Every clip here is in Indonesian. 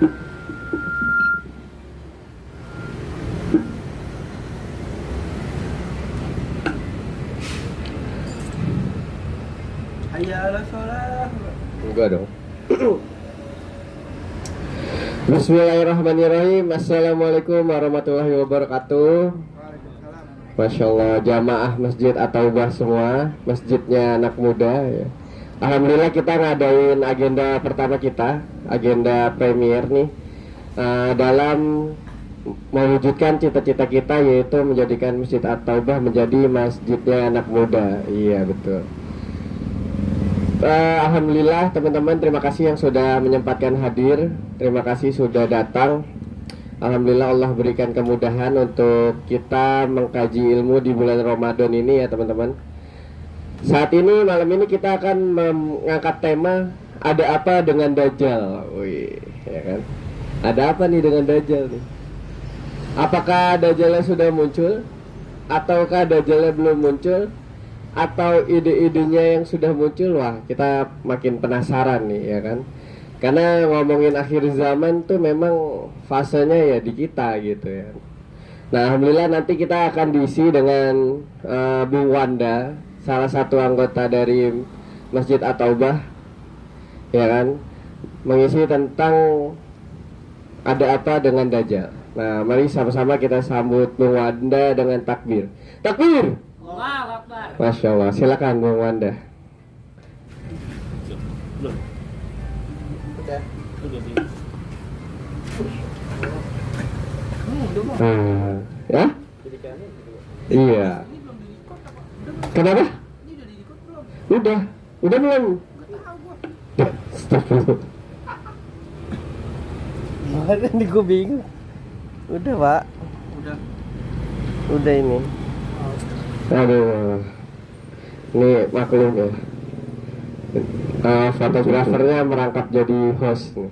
Ayalah sholat. Enggak dong. Bismillahirrahmanirrahim. Assalamualaikum warahmatullahi wabarakatuh. Masya Allah, jamaah masjid At-Taubah semua, masjidnya anak muda ya. Alhamdulillah kita ngadain agenda pertama kita, agenda premier nih, dalam mewujudkan cita-cita kita, yaitu menjadikan Masjid At-Taubah menjadi masjidnya anak muda. Iya betul. Alhamdulillah teman-teman, terima kasih yang sudah menyempatkan hadir, terima kasih sudah datang. Alhamdulillah Allah berikan kemudahan untuk kita mengkaji ilmu di bulan Ramadan ini ya teman-teman. Saat ini, malam ini kita akan mengangkat tema ada apa dengan Dajjal. Wih, ya kan? Ada apa nih dengan Dajjal nih? Apakah Dajjalnya sudah muncul? Ataukah Dajjalnya belum muncul? Atau ide-idenya yang sudah muncul? Wah, kita makin penasaran nih ya kan? Karena ngomongin akhir zaman tuh memang fasenya ya di kita gitu ya. Nah, alhamdulillah nanti kita akan diisi dengan Bung Wanda, salah satu anggota dari Masjid At-Taubah, ya kan, mengisi tentang ada apa dengan Dajjal. Nah, mari sama-sama kita sambut Bung Wanda dengan takbir. Takbir! Allahu Akbar. Masya Allah, silakan Bung Wanda. Ya? Iya. Kenapa? Udah belum? Mana nih gue bingung. Udah pak. Udah ini. Aduh. Ini maklum ya. Fotografernya merangkap jadi host nih.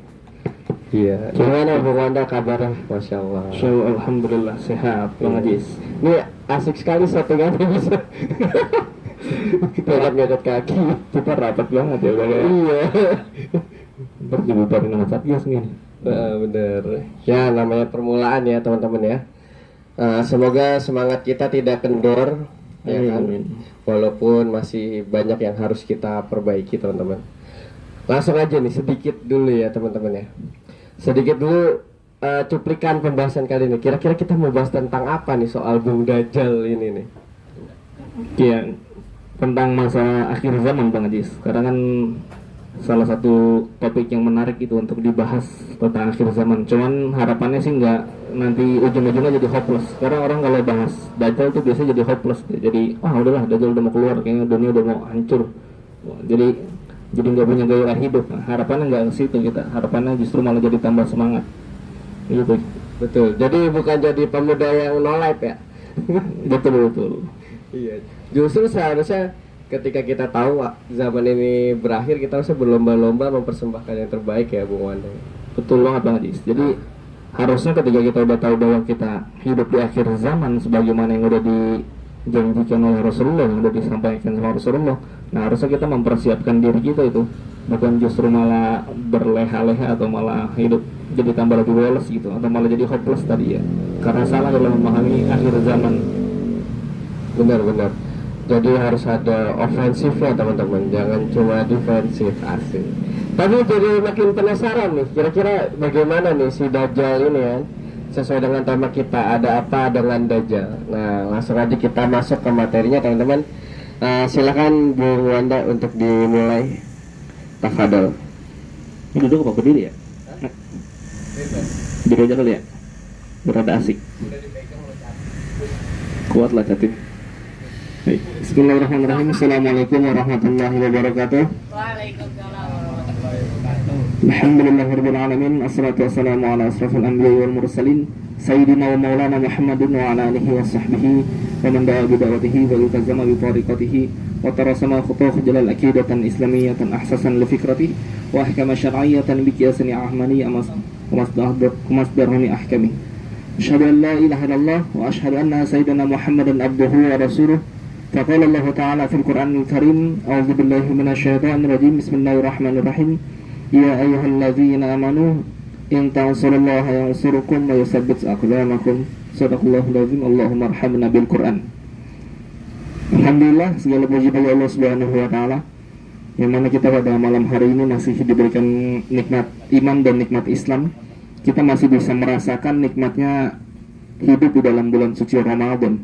Iya. Gimana Bung Wanda kabarnya? Masya Allah. Alhamdulillah sehat Bang Ajis. Ini asik sekali settingannya bisa. Kita nyodot kaki. Kita rapat banget ya Bang. Iya. Berjuburin sama Satgas nih. Bener. Ya namanya permulaan ya teman-teman ya. Semoga semangat kita tidak kendor. Ya kan? Walaupun masih banyak yang harus kita perbaiki teman-teman. Langsung aja nih sedikit dulu ya teman-teman ya. Sedikit dulu cuplikan pembahasan kali ini. Kira-kira kita mau bahas tentang apa nih soal Bung Dajjal ini nih? Iya, tentang masa akhir zaman Bang Ajis. Karena kan salah satu topik yang menarik itu untuk dibahas tentang akhir zaman. Cuman harapannya sih nggak nanti ujung-ujungnya jadi hopeless. Karena orang kalau bahas Dajjal tuh biasanya jadi hopeless. Jadi udahlah Dajjal udah mau keluar, kayaknya dunia udah mau hancur. Jadi nggak punya gairah hidup. Nah, harapannya nggak ke situ kita. Harapannya justru malah jadi tambah semangat. Gitu. Betul. Jadi bukan jadi pemuda yang no life ya. betul. Iya. Justru seharusnya ketika kita tahu zaman ini berakhir, kita harusnya berlomba-lomba mempersembahkan yang terbaik ya Bung Wanda. Betul banget Bang Ajis. Jadi harusnya ketika kita udah tahu bahwa kita hidup di akhir zaman sebagaimana yang udah dijanjikan oleh Rasulullah, yang udah disampaikan sama Rasulullah, nah harusnya kita mempersiapkan diri kita itu, bukan justru malah berleha-leha atau malah hidup jadi tambah lebih woles gitu, atau malah jadi hopeless tadi ya, karena salah dalam memahami akhir zaman. Benar. Jadi harus ada ofensif ya teman-teman, jangan cuma defensif. Asik. Tapi jadi makin penasaran nih, kira-kira bagaimana nih si Dajjal ini ya, sesuai dengan tema kita, ada apa dengan Dajjal. Nah langsung aja kita masuk ke materinya teman-teman. Silakan Bung Wanda untuk dimulai. Tafadhol. Ini duduk apa berdiri ya? Berdiri aja kali ya, berada asik. Kuat lah catin. Bismillahirrahmanirrahim. Assalamualaikum warahmatullahi wabarakatuh. Waalaikumsalam warahmatullahi wabarakatuh. Alhamdulillahirabbil alamin. Assalatu wassalamu ala asrofil anbiya'i wal mursalin sayyidina wa maulana Muhammadin wa ala alihi wa sahbihi wa man da'a bi da'watihi wa iltazama bi tariqatihi wa tarasama khutuh jalal aqidatan islamiyatan ahsasan li fikrati wa ahkama syar'iyyatan bi qiyasani ahmani masdarani ahkami. Asyhadu an la ilaha illallah wa asyhadu anna sayyidina Muhammadan abduhu wa rasuluh. فقال الله تعالى في القرآن الكريم أعوذ بالله من الشيطان الرجيم بسم الله الرحمن الرحيم يا أيها الذين آمنوا in tansurullaha yansurukum wa yutsabbit aqdamakum. Shadaqallahul azim. Allahumma arhamna bil Quran. Alhamdulillah, segala puji bagi Allah Subhanahu wa taala yang mana kita pada malam hari ini masih diberikan nikmat iman dan nikmat Islam. Kita masih bisa merasakan nikmatnya hidup di dalam bulan suci Ramadan.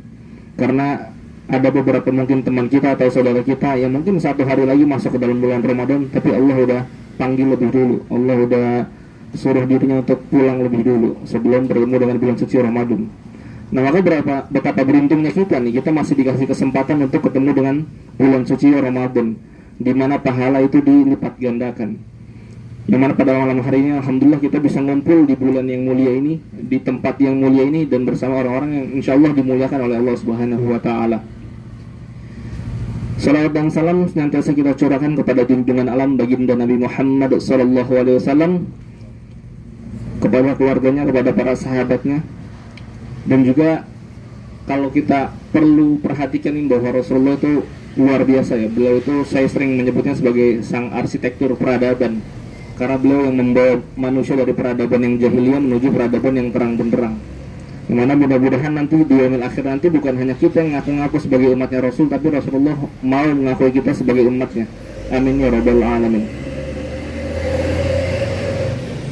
Karena ada beberapa mungkin teman kita atau saudara kita yang mungkin satu hari lagi masuk ke dalam bulan Ramadan, tapi Allah udah panggil lebih dulu. Allah udah suruh dirinya untuk pulang lebih dulu sebelum bertemu dengan bulan suci Ramadan. Nah, maka betapa beruntungnya kita nih, kita masih dikasih kesempatan untuk ketemu dengan bulan suci Ramadan, di mana pahala itu dilipat gandakan. Yang mana pada malam hari ini alhamdulillah kita bisa ngumpul di bulan yang mulia ini, di tempat yang mulia ini, dan bersama orang-orang yang insya Allah dimuliakan oleh Allah Subhanahu wa taala. Salawat dan salam senantiasa kita curahkan kepada junjungan alam baginda Nabi Muhammad sallallahu alaihi wasallam, kepada keluarganya, kepada para sahabatnya. Dan juga kalau kita perlu perhatikan ini bahwa Rasulullah itu luar biasa ya. Beliau itu saya sering menyebutnya sebagai sang arsitektur peradaban, karena beliau yang membawa manusia dari peradaban yang jahiliyah menuju peradaban yang terang benderang. Yang mana mudah-mudahan nanti di yaumil akhir nanti bukan hanya kita yang ngaku-ngaku sebagai umatnya Rasul, tapi Rasulullah mau mengakui kita sebagai umatnya. Amin ya rabbal alamin.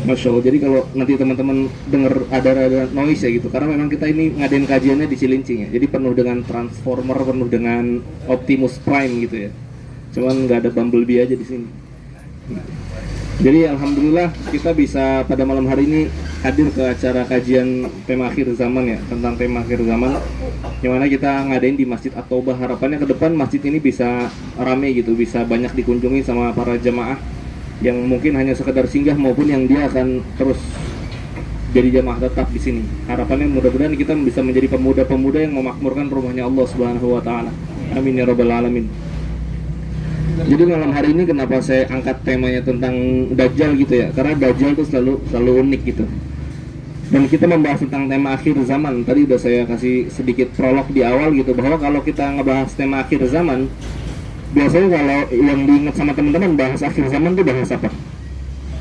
Masya Allah. Jadi kalau nanti teman-teman dengar ada noise ya gitu, karena memang kita ini ngadain kajiannya di Cilincing ya, jadi penuh dengan transformer, penuh dengan Optimus Prime gitu ya. Cuman nggak ada Bumblebee aja di sini. Jadi alhamdulillah kita bisa pada malam hari ini hadir ke acara kajian tema akhir zaman ya, tentang tema akhir zaman, yang mana kita ngadain di Masjid At-Taubah. Harapannya ke depan masjid ini bisa rame gitu, bisa banyak dikunjungi sama para jamaah yang mungkin hanya sekedar singgah maupun yang dia akan terus jadi jamaah tetap di sini. Harapannya mudah-mudahan kita bisa menjadi pemuda-pemuda yang memakmurkan rumahnya Allah Subhanahu wa taala. Amin ya rabbal alamin. Jadi malam hari ini kenapa saya angkat temanya tentang Dajjal gitu ya? Karena Dajjal itu selalu unik gitu. Dan kita membahas tentang tema akhir zaman. Tadi udah saya kasih sedikit prolog di awal gitu, bahwa kalau kita ngebahas tema akhir zaman, biasanya kalau yang diingat sama teman-teman bahas akhir zaman itu bahas apa?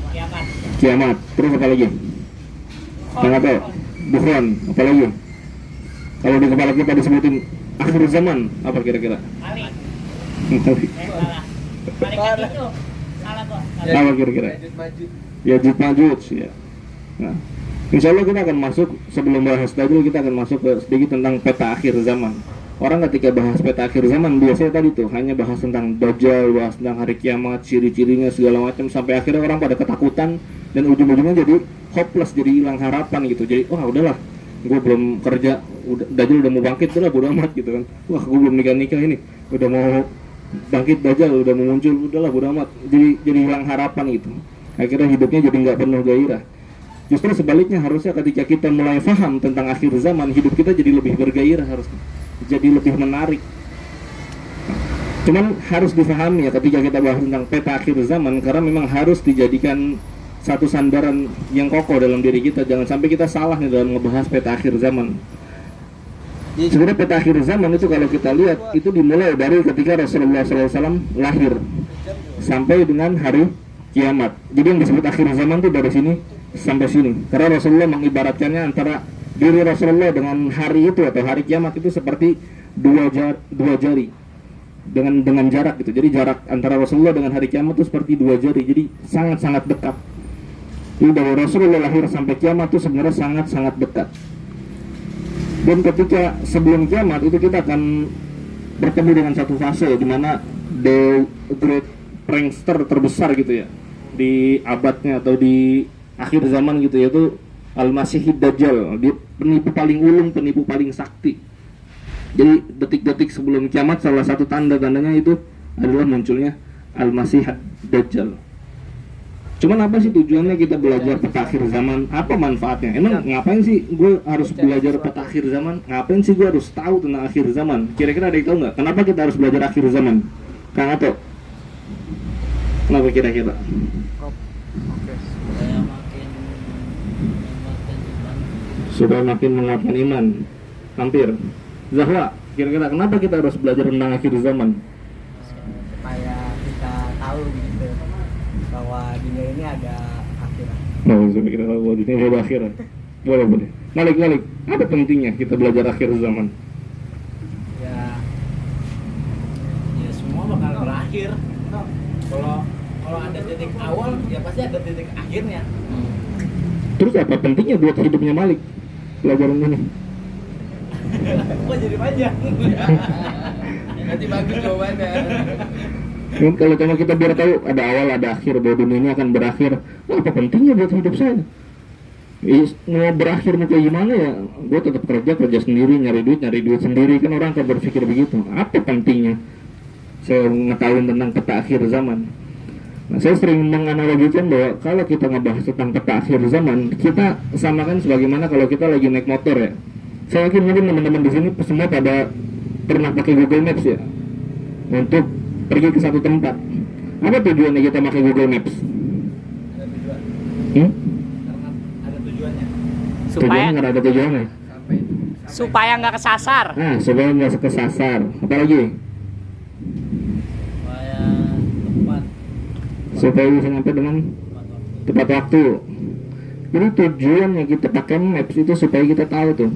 Kiamat. Kiamat. Terus apa lagi? Yang apa? Dukhon. Apa lagi? Kalau di kepala kita disebutin akhir zaman, apa kira-kira? Malik. Apa Malaikat itu. Salah kok. kira-kira? Yajud Majud ya. Nah, insya Allah kita akan masuk, sebelum bahas Dajjal kita akan masuk ke sedikit tentang peta akhir zaman. Orang ketika bahas peta akhir zaman biasanya tadi tuh hanya bahas tentang Dajjal, bahas tentang hari kiamat, ciri-cirinya segala macam, sampai akhirnya orang pada ketakutan dan ujung-ujungnya jadi hopeless, jadi hilang harapan gitu. Jadi wah udahlah, gue belum kerja, Dajjal udah mau bangkit, udah bodo amat gitu kan. Wah gue belum nikah ini, udah mau bangkit Dajjal, udah mau muncul, udahlah bodo amat. Jadi hilang harapan gitu. Akhirnya hidupnya jadi nggak penuh gairah. Justru sebaliknya, harusnya ketika kita mulai paham tentang akhir zaman, hidup kita jadi lebih bergairah, harusnya jadi lebih menarik. Cuman harus difahami ya ketika kita bahas tentang peta akhir zaman, karena memang harus dijadikan satu sandaran yang kokoh dalam diri kita. Jangan sampai kita salah nih dalam ngebahas peta akhir zaman. Sebenarnya peta akhir zaman itu kalau kita lihat itu dimulai dari ketika Rasulullah SAW lahir sampai dengan hari kiamat. Jadi yang disebut akhir zaman itu dari sini sampai sini, karena Rasulullah mengibaratkannya antara diri Rasulullah dengan hari itu atau hari kiamat itu seperti dua jari dengan jarak gitu. Jadi jarak antara Rasulullah dengan hari kiamat itu seperti dua jari, jadi sangat-sangat dekat. Jadi dari Rasulullah lahir sampai kiamat itu sebenarnya sangat-sangat dekat. Dan ketika sebelum kiamat itu kita akan bertemu dengan satu fase di mana the great prankster terbesar gitu ya di abadnya atau di akhir zaman gitu, yaitu Al-Masih Dajjal. Dia penipu paling ulung, penipu paling sakti. Jadi detik-detik sebelum kiamat salah satu tanda-tandanya itu adalah munculnya Al-Masih Dajjal. Cuman apa sih tujuannya kita belajar peta akhir zaman? Apa manfaatnya? Emang ngapain sih gue harus belajar peta akhir zaman? Ngapain sih gue harus tahu tentang akhir zaman? Kira-kira ada yang tahu nggak? Kenapa kita harus belajar akhir zaman? Kang Ato? Kenapa kira-kira? Supaya makin menguatkan iman. Hampir. Zahwa, kira-kira kenapa kita harus belajar tentang akhir zaman? Supaya kita tahu gitu bahwa dunia ini ada akhirat. Ini baru akhir. Boleh. Malik. Apa pentingnya kita belajar akhir zaman? Ya semua bakal berakhir. Kalau ada titik awal, ya pasti ada titik akhirnya. Terus apa pentingnya buat hidupnya Malik pelajaran ini? Kok jadi panjang? Nanti bagus jawabannya. Kalau cuma kita biar tahu ada awal ada akhir, bahwa dunia ini akan berakhir, apa pentingnya buat hidup saya? Mau berakhir mau kayak gimana ya? Gue tetap kerja sendiri, nyari duit sendiri, kan orang akan berpikir begitu. Apa pentingnya saya mengetahui tentang peta akhir zaman? Nah, saya sering menganalogikan bahwa kalau kita ngebahas tentang peta akhir zaman, kita samakan sebagaimana kalau kita lagi naik motor ya. Saya yakin mungkin teman-teman di sini semua pada pernah pakai Google Maps ya, untuk pergi ke satu tempat. Apa tujuannya kita pakai Google Maps? Ada tujuan. Karena ada tujuannya. Tujuannya ada tujuannya. Supaya nggak kesasar. Nah, supaya nggak kesasar. Apa lagi? Supaya bisa sampai dengan tepat waktu. Jadi tujuannya kita pakai maps itu supaya kita tahu tuh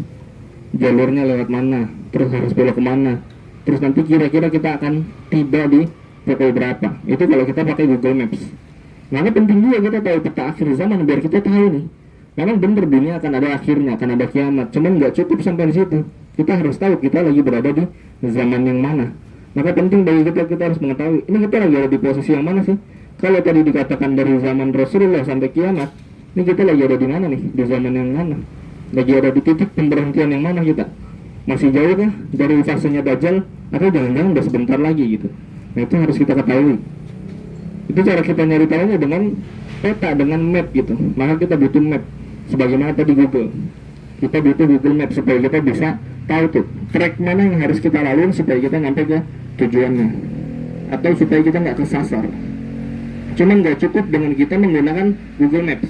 jalurnya lewat mana, terus harus belok kemana, terus nanti kira-kira kita akan tiba di pukul berapa. Itu kalau kita pakai Google Maps. Maka penting juga kita tahu peta akhir zaman biar kita tahu nih, memang bener dunia akan ada akhirnya, akan ada kiamat. Cuman nggak cukup sampai di situ. Kita harus tahu kita lagi berada di zaman yang mana. Maka penting bagi kita harus mengetahui ini kita lagi ada di posisi yang mana sih. Kalau tadi dikatakan dari zaman Rasulullah sampai kiamat, ini kita lagi ada di mana nih? Di zaman yang mana? Lagi ada di titik pemberhentian yang mana kita? Masih jauh kah dari fasenya Dajjal? Atau jangan-jangan udah sebentar lagi gitu? Nah itu harus kita ketahui. Itu cara kita nyari tahunya dengan peta, dengan map gitu. Maka kita butuh map. Sebagaimana tadi Google. Kita butuh Google Map supaya kita bisa tahu tuh track mana yang harus kita lalui supaya kita nyampe ke tujuannya. Atau supaya kita nggak kesasar. Cuman nggak cukup dengan kita menggunakan Google Maps,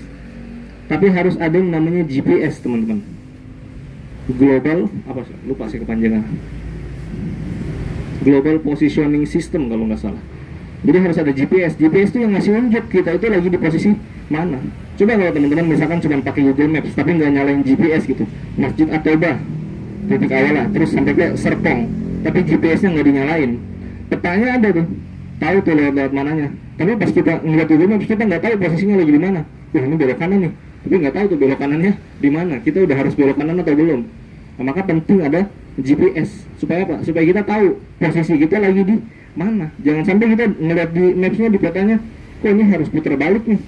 tapi harus ada yang namanya GPS teman-teman. Global apa sih? Lupa sih kepanjangan. Global Positioning System kalau nggak salah. Jadi harus ada GPS. GPS itu yang ngasih unjuk kita itu lagi di posisi mana. Coba kalau teman-teman misalkan cuma pakai Google Maps tapi nggak nyalain GPS gitu, Masjid At-Taubah titik awal lah, terus sampai ke Serpong, tapi GPS-nya nggak dinyalain, petanya ada tuh, tahu tuh lewat mananya. Tapi pas kita ngeliat Google Maps kita nggak tahu posisinya lagi di mana. Ini belok kanan nih, tapi nggak tahu tuh belok kanannya di mana. Kita udah harus belok kanan atau belum. Nah, maka penting ada GPS supaya apa? Supaya kita tahu posisi kita lagi di mana. Jangan sampai kita ngeliat di mapsnya di petanya, kok ini harus putar balik nih.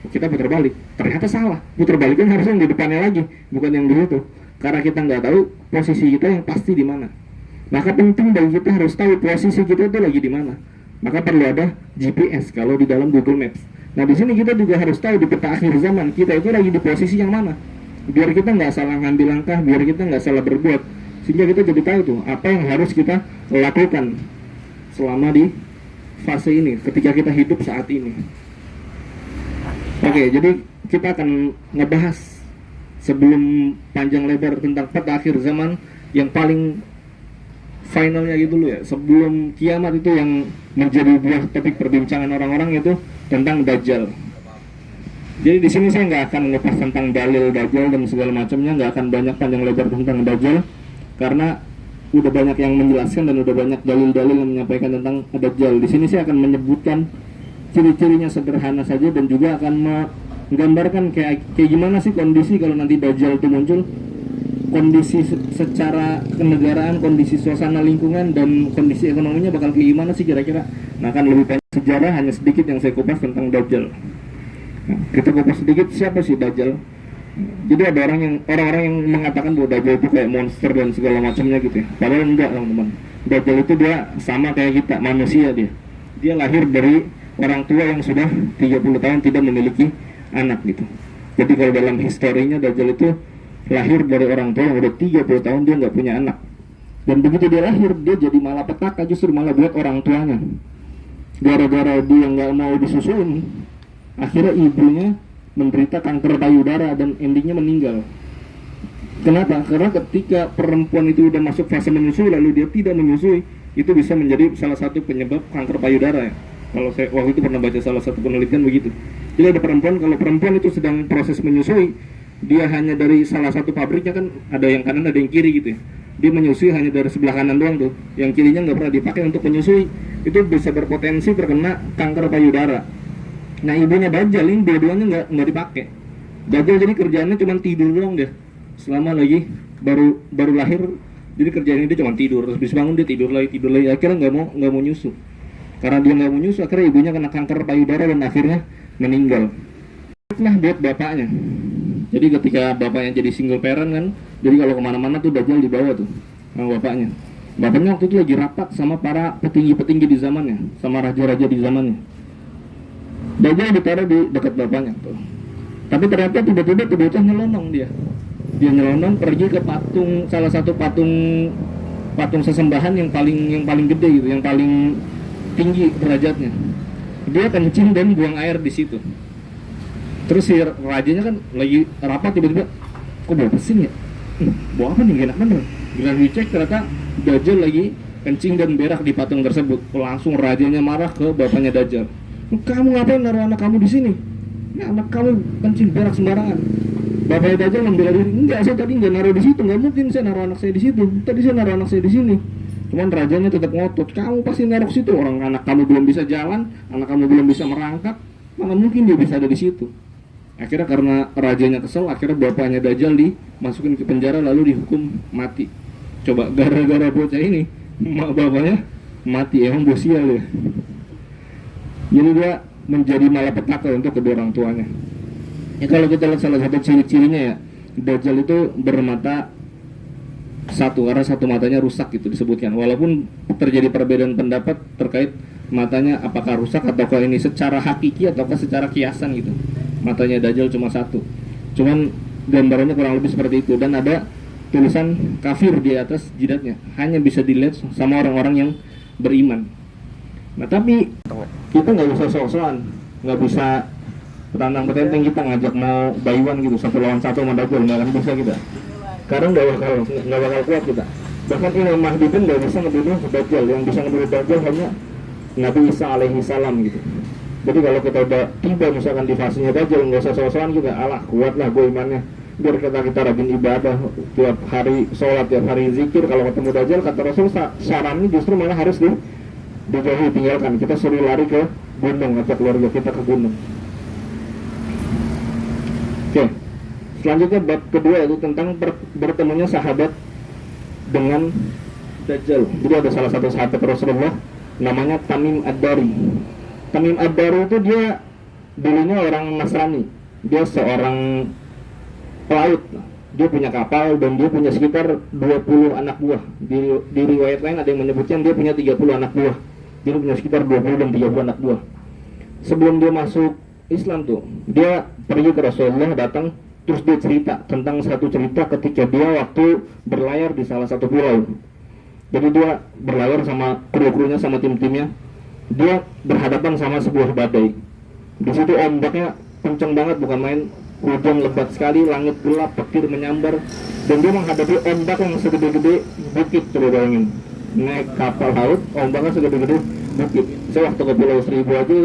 Kita putar balik, ternyata salah. Putar balik kan harusnya yang di depannya lagi, bukan yang di situ. Karena kita nggak tahu posisi kita yang pasti di mana. Maka penting bagi kita harus tahu posisi kita itu lagi di mana. Maka perlu ada GPS kalau di dalam Google Maps. Nah di sini kita juga harus tahu di peta akhir zaman kita itu lagi di posisi yang mana. Biar kita nggak salah ngambil langkah, biar kita nggak salah berbuat, sehingga kita jadi tahu tuh apa yang harus kita lakukan selama di fase ini, ketika kita hidup saat ini. Oke, jadi kita akan ngebahas sebelum panjang lebar tentang peta akhir zaman yang paling finalnya gitu loh ya, sebelum kiamat itu yang menjadi buah topik perbincangan orang-orang itu tentang Dajjal. Jadi di sini saya nggak akan ngebahas tentang dalil Dajjal dan segala macamnya, nggak akan banyak panjang lebar tentang Dajjal karena udah banyak yang menjelaskan dan udah banyak dalil-dalil yang menyampaikan tentang Dajjal. Di sini saya akan menyebutkan ciri-cirinya sederhana saja dan juga akan menggambarkan kayak gimana sih kondisi kalau nanti Dajjal itu muncul. Kondisi secara kenegaraan, kondisi suasana lingkungan, dan kondisi ekonominya bakal kayak gimana sih kira-kira. Nah kan lebih banyak sejarah, hanya sedikit yang saya kupas tentang Dajjal. Nah, kita kupas sedikit siapa sih Dajjal. Jadi ada orang-orang yang mengatakan bahwa Dajjal itu kayak monster dan segala macamnya gitu ya. Padahal enggak teman-teman. Dajjal itu dia sama kayak kita, manusia dia. Dia lahir dari orang tua yang sudah 30 tahun tidak memiliki anak gitu. Jadi kalau dalam historinya Dajjal itu lahir dari orang tua yang udah 30 tahun dia nggak punya anak. Dan begitu dia lahir, dia jadi malapetaka, justru malah buat orang tuanya. Gara-gara dia nggak mau disusuin, akhirnya ibunya menderita kanker payudara dan endingnya meninggal. Kenapa? Karena ketika perempuan itu udah masuk fase menyusui lalu dia tidak menyusui, itu bisa menjadi salah satu penyebab kanker payudara ya. Kalau saya waktu itu pernah baca salah satu penelitian begitu. Jadi ada perempuan, kalau perempuan itu sedang proses menyusui, dia hanya dari salah satu pabriknya kan, ada yang kanan ada yang kiri gitu ya. Dia menyusui hanya dari sebelah kanan doang tuh, yang kirinya nggak pernah dipakai untuk menyusui. Itu bisa berpotensi terkena kanker payudara. Nah ibunya Dajjal ini dua-duanya nggak dipakai. Dajjal jadi kerjaannya cuma tidur doang deh, selama lagi baru lahir. Jadi kerjaannya dia cuma tidur, terus bisa bangun dia tidur lagi. Akhirnya nggak mau nyusu. Karena dia nggak mau nyusu, akhirnya ibunya kena kanker payudara dan akhirnya meninggal. Nah buat bapaknya. Jadi ketika bapaknya jadi single parent kan, jadi kalau kemana-mana tuh Dajjal dibawa tuh sama bapaknya. Bapaknya waktu itu lagi rapat sama para petinggi-petinggi di zamannya, sama raja-raja di zamannya. Dajjal ditaruh di dekat bapaknya tuh. Tapi ternyata tiba-tiba tuh bocah nyelonong dia. Dia nyelonong pergi ke patung, salah satu patung sesembahan yang paling gede gitu, yang paling tinggi derajatnya. Dia kencing dan buang air di situ. Terus si rajanya kan lagi rapat, tiba-tiba kok bau pesing ya? Bau apa nih, gak enak bener. Bila dicek ternyata Dajjal lagi kencing dan berak di patung tersebut. Langsung rajanya marah ke bapaknya Dajjal. Kamu ngapain naruh anak kamu di sini? Ya, anak kamu kencing berak sembarangan. Bapaknya Dajjal membela diri. Enggak, saya tadi nggak naruh di situ. Nggak mungkin saya naruh anak saya di situ. Tadi saya naruh anak saya di sini. Cuman rajanya tetap ngotot. Kamu pasti naruh situ. Orang anak kamu belum bisa jalan, anak kamu belum bisa merangkak. Mana mungkin dia bisa ada di situ? Akhirnya karena rajanya kesel, akhirnya bapaknya Dajjal dimasukin ke penjara lalu dihukum mati. Coba gara-gara bocah ini, bapaknya mati, emang bosial ya. Jadi dia menjadi malapetaka untuk kedua orang tuanya. Ya kalau kita lihat salah satu ciri-cirinya ya, Dajjal itu bermata satu, karena satu matanya rusak gitu disebutkan. Walaupun terjadi perbedaan pendapat terkait matanya apakah rusak ataukah ini secara hakiki ataukah secara kiasan gitu. Matanya Dajjal cuma satu. Cuman gambarannya kurang lebih seperti itu, dan ada tulisan kafir di atas jidatnya. Hanya bisa dilihat sama orang-orang yang beriman. Nah tapi kita nggak bisa sok-sokan, nggak bisa petantang-petenteng kita ngajak mau bayuan gitu 1 lawan 1 sama Dajjal, nggak akan bisa kita. Karena nggak bakal kuat kita. Bahkan Imam Mahdi pun nggak bisa ngebunuh Dajjal. Yang bisa ngebunuh Dajjal hanya Nabi Isa alaihi salam gitu. Jadi kalau kita udah tiba misalkan di fasenya Dajjal, nggak usah sok-sokan juga, alah kuat lah gue imannya. Biar kita rajin ibadah, tiap hari sholat, tiap hari zikir. Kalau ketemu Dajjal, kata Rasul, sarannya justru malah harus dijauhi, tinggalkan. Kita suruh lari ke gunung, ajak keluarga kita ke gunung. Oke. Selanjutnya bab kedua itu tentang bertemunya sahabat dengan Dajjal. Jadi ada salah satu sahabat Rasulullah namanya Tamim Ad-Dari. Tamim Ad-Dari itu dia dulunya orang Nasrani. Dia seorang pelaut. Dia punya kapal dan dia punya sekitar 20 anak buah. Di riwayat lain ada yang menyebutkan dia punya 30 anak buah. Dia punya sekitar 20 dan 30 anak buah. Sebelum dia masuk Islam tuh, dia pergi ke Rasulullah, datang, terus dia cerita tentang satu cerita ketika dia waktu berlayar di salah satu pulau. Jadi dia berlayar sama kru-krunya, sama tim-timnya. Dia berhadapan sama sebuah badai. Di situ ombaknya kenceng banget, bukan main. Hujan lebat sekali, langit gelap, petir menyambar, dan dia menghadapi ombak yang segede-gede bukit. Coba bayangin, naik kapal laut, ombaknya segede-gede bukit. Saya waktu ke Pulau Seribu aja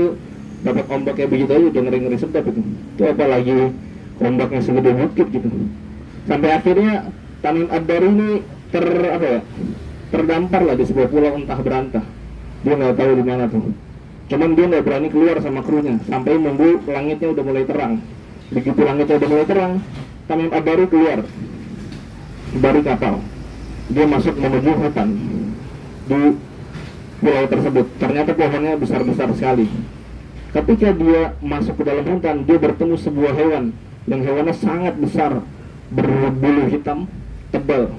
dapat ombak kayak begitu aja udah ngeri-ngeri sedap itu. Itu apalagi ombaknya segede bukit gitu. Sampai akhirnya Tamim Ad-Dari ini terdampar lah di sebuah pulau entah berantah. Dia nggak tahu di mana tuh. Cuman dia nggak berani keluar sama krunya sampai nunggu langitnya udah mulai terang. Begitu langitnya udah mulai terang, Tamim Ad-Dari keluar dari kapal. Dia masuk menuju hutan di pulau tersebut. Ternyata pohonnya besar-besar sekali. Ketika dia masuk ke dalam hutan, dia bertemu sebuah hewan yang hewannya sangat besar, berbulu hitam, tebal.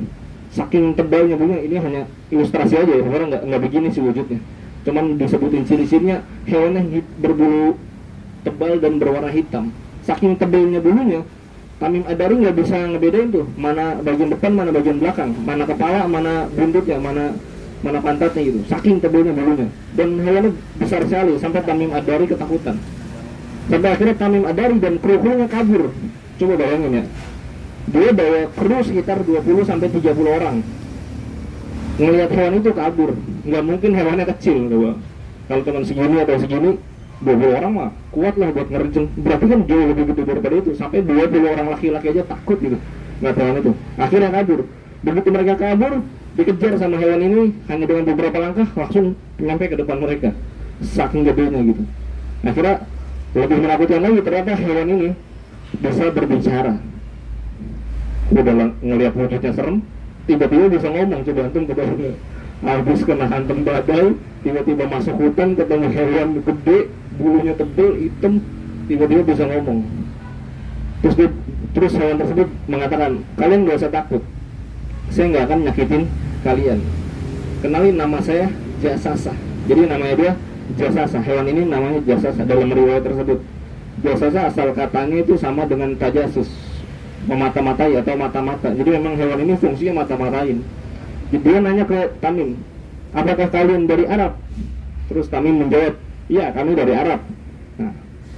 Saking tebalnya bulunya, ini hanya ilustrasi aja ya, sebenarnya nggak begini sih wujudnya. Cuman disebutin ciri-cirinya, hewannya berbulu tebal dan berwarna hitam. Saking tebalnya bulunya, Tamim Ad-Dari nggak bisa ngebedain tuh mana bagian depan, mana bagian belakang, mana kepala, mana buntutnya, mana pantatnya gitu. Saking tebalnya bulunya, dan hewannya besar sekali sampai Tamim Ad-Dari ketakutan. Sampai akhirnya Tamim Ad-Dari dan kru-krunya kabur. Coba bayangin ya, dia bawa kru sekitar 20-30 orang. Ngelihat hewan itu kabur, nggak mungkin hewannya kecil, coba. Kalau teman segini atau segini, 20 orang mah kuat lah buat ngerjeng. Berarti kan jauh lebih gede daripada itu. Sampai 20 orang laki-laki aja takut gitu nggak tahu itu. Akhirnya kabur. Begitu mereka kabur, dikejar sama hewan ini hanya dengan beberapa langkah langsung nyampe ke depan mereka. Saking gedenya gitu. Akhirnya lebih menakutkan lagi, ternyata hewan ini bisa berbicara. Udah ngelihat wujudnya serem, tiba-tiba bisa ngomong. Coba antum kebayang, habis kena hantam badai, tiba-tiba masuk hutan ketemu hewan gede, bulunya tebal, hitam, tiba-tiba bisa ngomong. Terus hewan tersebut mengatakan, kalian gak usah takut, saya nggak akan nyakitin kalian. Kenalin, nama saya Jasasa. Jadi namanya dia Jasasa. Hewan ini namanya Jasasa dalam riwayat tersebut. Jasasa asal katanya itu sama dengan tajasus, memata-matai atau mata-mata. Jadi memang hewan ini fungsinya mata-matain. Jadi dia nanya ke Tamim, apakah kalian dari Arab? Terus Tamim menjawab, iya kami dari Arab. Nah,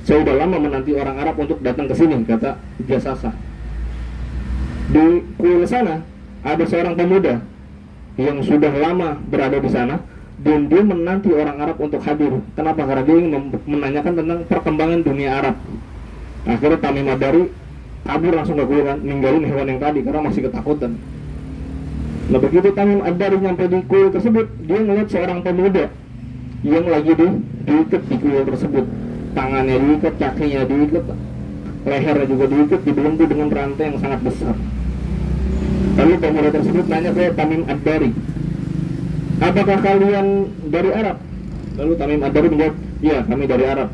saya sudah lama menanti orang Arab untuk datang ke sini, kata Jasasa. Di kuil sana ada seorang pemuda yang sudah lama berada di sana dan dia menanti orang Arab untuk hadir. Kenapa? Karena dia ingin menanyakan tentang perkembangan dunia Arab. Akhirnya Tamim Ad-Dari kabur langsung ke kuil, ninggalin hewan yang tadi karena masih ketakutan. Nah begitu Tamim Ad-Dari nyampe di kuil tersebut, dia melihat seorang pemuda yang lagi diikat di kuil tersebut. Tangannya diikat, kakinya diikat, lehernya juga diikat, dibelenggu dengan rantai yang sangat besar. Lalu pemuda tersebut nanya ke Tamim Ad-Dari, apakah kalian dari Arab? Lalu Tamim Ad-Dari menjawab, iya kami dari Arab.